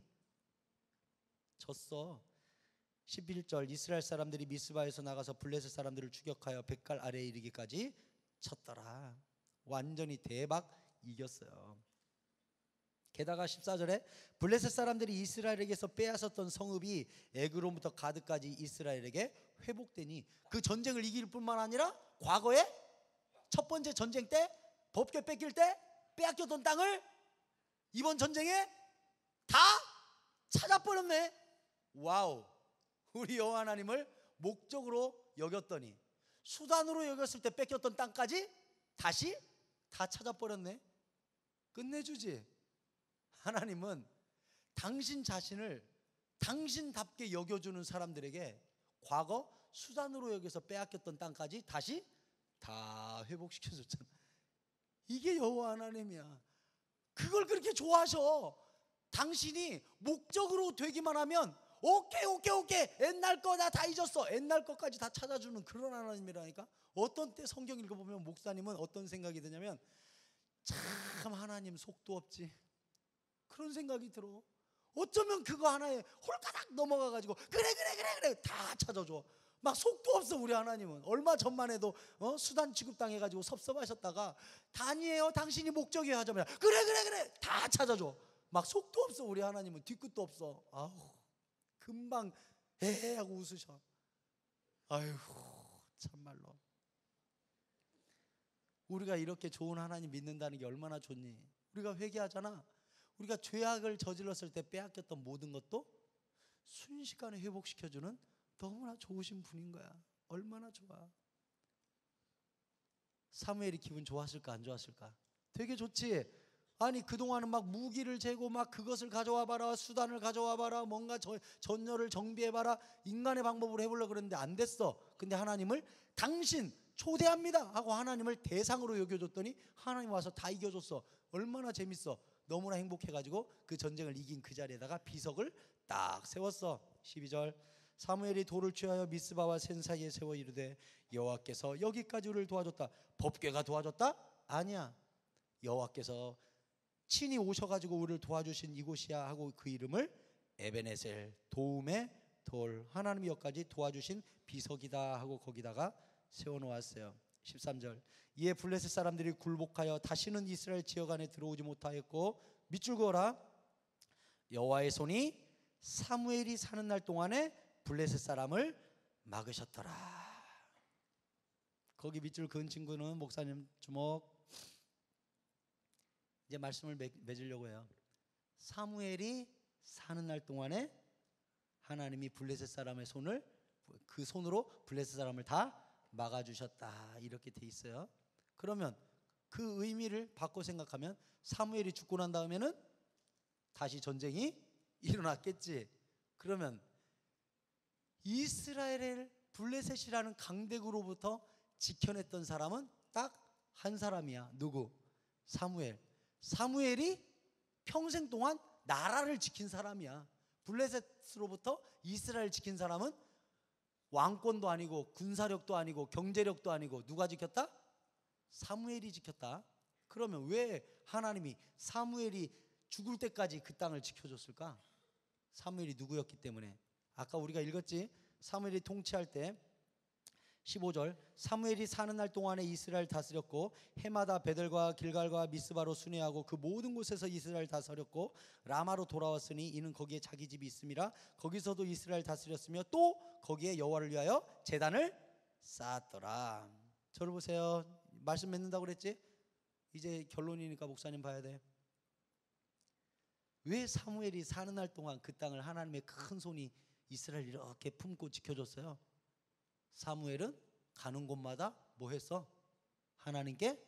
A: 졌어. 11절, 이스라엘 사람들이 미스바에서 나가서 블레셋 사람들을 추격하여 벳갈 아래에 이르기까지 쳤더라. 완전히 대박 이겼어요. 게다가 14절에 블레셋 사람들이 이스라엘에게서 빼앗았던 성읍이 에그론부터 가드까지 이스라엘에게 회복되니 그 전쟁을 이길 뿐만 아니라 과거에 첫 번째 전쟁 때 법궤 뺏길 때 빼앗겼던 땅을 이번 전쟁에 다 찾아버렸네. 와우. 우리 여호와 하나님을 목적으로 여겼더니 수단으로 여겼을 때 뺏겼던 땅까지 다시 다 찾아버렸네. 끝내주지. 하나님은 당신 자신을 당신답게 여겨주는 사람들에게 과거 수단으로 여겨서 빼앗겼던 땅까지 다시 다 회복시켜줬잖아. 이게 여호와 하나님이야. 그걸 그렇게 좋아하셔. 당신이 목적으로 되기만 하면 오케이 옛날 거 다 잊었어. 옛날 것까지 다 찾아주는 그런 하나님이라니까. 어떤 때 성경 읽어보면 목사님은 어떤 생각이 드냐면 참 하나님 속도 없지 그런 생각이 들어. 어쩌면 그거 하나에 홀가닥 넘어가가지고 그래 다 찾아줘. 막 속도 없어. 우리 하나님은 얼마 전만 해도 수단 취급당해가지고 섭섭하셨다가 아니에요, 당신이 목적이에요 하자면 그래 다 찾아줘. 막 속도 없어. 우리 하나님은 뒤끝도 없어. 아우, 금방 에헤 하고 웃으셔. 아유, 참말로 우리가 이렇게 좋은 하나님 믿는다는 게 얼마나 좋니. 우리가 회개하잖아. 우리가 죄악을 저질렀을 때 빼앗겼던 모든 것도 순식간에 회복시켜주는 너무나 좋으신 분인 거야. 얼마나 좋아. 사무엘이 기분 좋았을까 안 좋았을까? 되게 좋지. 아니 그동안은 막 무기를 재고 막 그것을 가져와 봐라, 수단을 가져와 봐라, 뭔가 전열을 정비해 봐라, 인간의 방법으로 해보려고 그랬는데 안 됐어. 근데 하나님을 당신 초대합니다 하고 하나님을 대상으로 여겨줬더니 하나님 와서 다 이겨줬어. 얼마나 재밌어. 너무나 행복해가지고 그 전쟁을 이긴 그 자리에다가 비석을 딱 세웠어. 12절 사무엘이 돌을 취하여 미스바와 센 사이에 세워 이르되 여호와께서 여기까지 우리를 도와줬다. 법궤가 도와줬다? 아니야. 여호와께서 친히 오셔가지고 우리를 도와주신 이곳이야 하고 그 이름을 에베네셀, 도움의 돌, 하나님이 여기까지 도와주신 비석이다 하고 거기다가 세워놓았어요. 13절 이에 블레셋 사람들이 굴복하여 다시는 이스라엘 지역 안에 들어오지 못하였고 밑줄 그어라. 여호와의 손이 사무엘이 사는 날 동안에 블레셋 사람을 막으셨더라. 거기 밑줄 그은 친구는 목사님 주목. 이제 말씀을 맺으려고 해요. 사무엘이 사는 날 동안에 하나님이 블레셋 사람의 손을 그 손으로 블레셋 사람을 다 막아주셨다 이렇게 돼 있어요. 그러면 그 의미를 바꿔 생각하면 사무엘이 죽고 난 다음에는 다시 전쟁이 일어났겠지. 그러면 이스라엘을 블레셋이라는 강대국으로부터 지켜냈던 사람은 딱 한 사람이야. 누구? 사무엘. 사무엘이 평생 동안 나라를 지킨 사람이야. 블레셋으로부터 이스라엘 지킨 사람은 왕권도 아니고 군사력도 아니고 경제력도 아니고 누가 지켰다? 사무엘이 지켰다. 그러면 왜 하나님이 사무엘이 죽을 때까지 그 땅을 지켜줬을까? 사무엘이 누구였기 때문에. 아까 우리가 읽었지? 사무엘이 통치할 때 15절 사무엘이 사는 날 동안에 이스라엘 다스렸고 해마다 베델과 길갈과 미스바로 순회하고 그 모든 곳에서 이스라엘 다스렸고 라마로 돌아왔으니 이는 거기에 자기 집이 있음이라. 거기서도 이스라엘 다스렸으며 또 거기에 여호와를 위하여 제단을 쌓았더라. 저를 보세요. 말씀 맺는다고 그랬지? 이제 결론이니까 목사님 봐야 돼. 왜 사무엘이 사는 날 동안 그 땅을 하나님의 큰 손이 이스라엘 이렇게 품고 지켜줬어요? 사무엘은 가는 곳마다 뭐 했어? 하나님께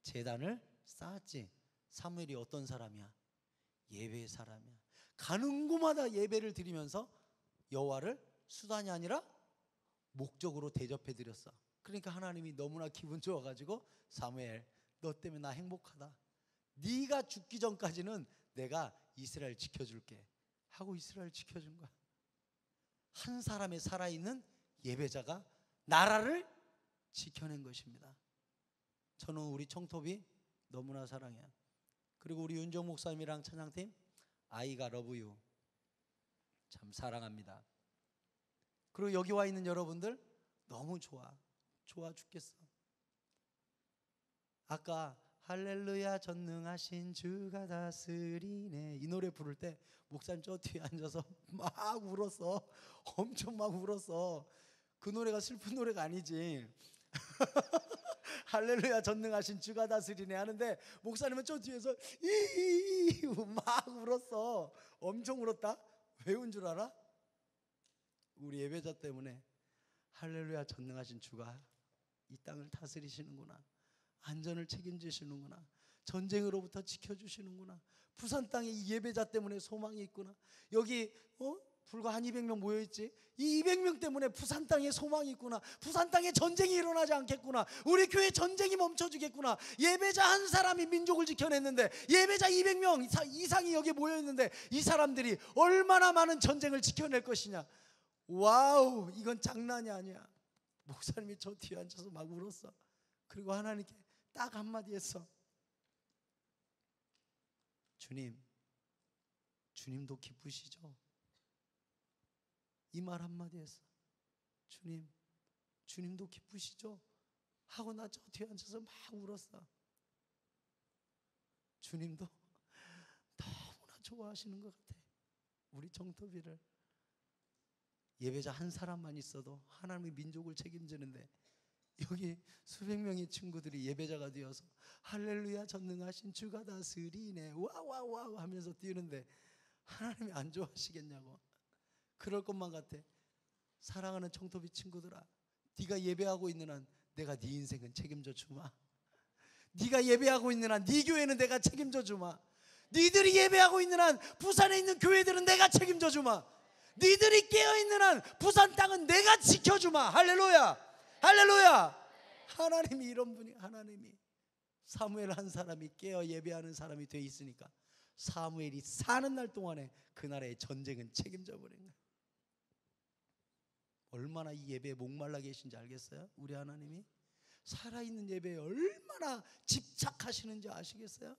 A: 제단을 쌓았지. 사무엘이 어떤 사람이야? 예배의 사람이야. 가는 곳마다 예배를 드리면서 여호와를 수단이 아니라 목적으로 대접해 드렸어. 그러니까 하나님이 너무나 기분 좋아가지고 사무엘 너 때문에 나 행복하다. 네가 죽기 전까지는 내가 이스라엘 지켜줄게 하고 이스라엘 지켜준 거야. 한 사람의 살아있는 예배자가 나라를 지켜낸 것입니다. 저는 우리 청톱이 너무나 사랑해요. 그리고 우리 윤정 목사님이랑 찬양팀 아이가 러브유 참 사랑합니다. 그리고 여기 와 있는 여러분들 너무 좋아 죽겠어. 아까 할렐루야 전능하신 주가 다스리네 이 노래 부를 때 목사님 저 뒤에 앉아서 막 울었어. 엄청 막 울었어. 그 노래가 슬픈 노래가 아니지. 할렐루야 전능하신 주가 다스리네 하는데 목사님은 저 뒤에서 막 울었어. 엄청 울었다. 왜 운 줄 알아? 우리 예배자 때문에. 할렐루야 전능하신 주가 이 땅을 다스리시는구나. 안전을 책임지시는구나. 전쟁으로부터 지켜주시는구나. 부산 땅에 이 예배자 때문에 소망이 있구나. 여기 불과 한 200명 모여있지. 이 200명 때문에 부산 땅에 소망이 있구나. 부산 땅에 전쟁이 일어나지 않겠구나. 우리 교회 전쟁이 멈춰주겠구나. 예배자 한 사람이 민족을 지켜냈는데 예배자 200명 이상이 여기 모여있는데 이 사람들이 얼마나 많은 전쟁을 지켜낼 것이냐. 와우, 이건 장난이 아니야. 목사님이 저 뒤에 앉아서 막 울었어. 그리고 하나님께 딱 한마디 했어. 주님 주님도 기쁘시죠? 이 말 한마디에서 주님도 기쁘시죠? 하고 나 저 뒤에 앉아서 막 울었어. 주님도 너무나 좋아하시는 것 같아. 우리 정토비를. 예배자 한 사람만 있어도 하나님의 민족을 책임지는데 여기 수백 명의 친구들이 예배자가 되어서 할렐루야 전능하신 주가 다스리네 와와와 하면서 뛰는데 하나님이 안 좋아하시겠냐고. 그럴 것만 같아. 사랑하는 청토비 친구들아, 네가 예배하고 있는 한 내가 네 인생은 책임져 주마. 네가 예배하고 있는 한 네 교회는 내가 책임져 주마. 니들이 예배하고 있는 한 부산에 있는 교회들은 내가 책임져 주마. 니들이 깨어있는 한 부산 땅은 내가 지켜주마. 할렐루야 할렐루야. 하나님이 이런 분이, 하나님이 사무엘 한 사람이 깨어 예배하는 사람이 돼 있으니까 사무엘이 사는 날 동안에 그 나라의 전쟁은 책임져 버린 거예요. 얼마나 이 예배에 목말라 계신지 알겠어요? 우리 하나님이 살아있는 예배에 얼마나 집착하시는지 아시겠어요?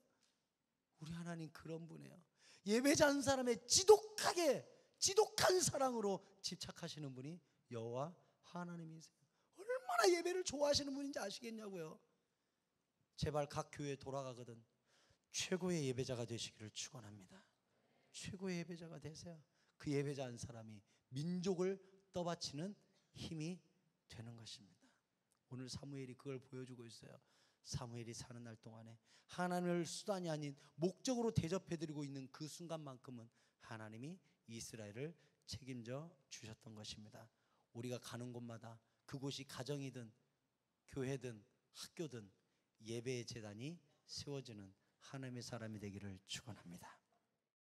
A: 우리 하나님 그런 분이에요. 예배자 한 사람의 지독한 사랑으로 집착하시는 분이 여호와 하나님이세요. 얼마나 예배를 좋아하시는 분인지 아시겠냐고요. 제발 각 교회에 돌아가거든 최고의 예배자가 되시기를 축원합니다. 최고의 예배자가 되세요. 그 예배자 한 사람이 민족을 떠받치는 힘이 되는 것입니다. 오늘 사무엘이 그걸 보여주고 있어요. 사무엘이 사는 날 동안에 하나님을 수단이 아닌 목적으로 대접해드리고 있는 그 순간만큼은 하나님이 이스라엘을 책임져 주셨던 것입니다. 우리가 가는 곳마다 그곳이 가정이든 교회든 학교든 예배의 제단이 세워지는 하나님의 사람이 되기를 축원합니다.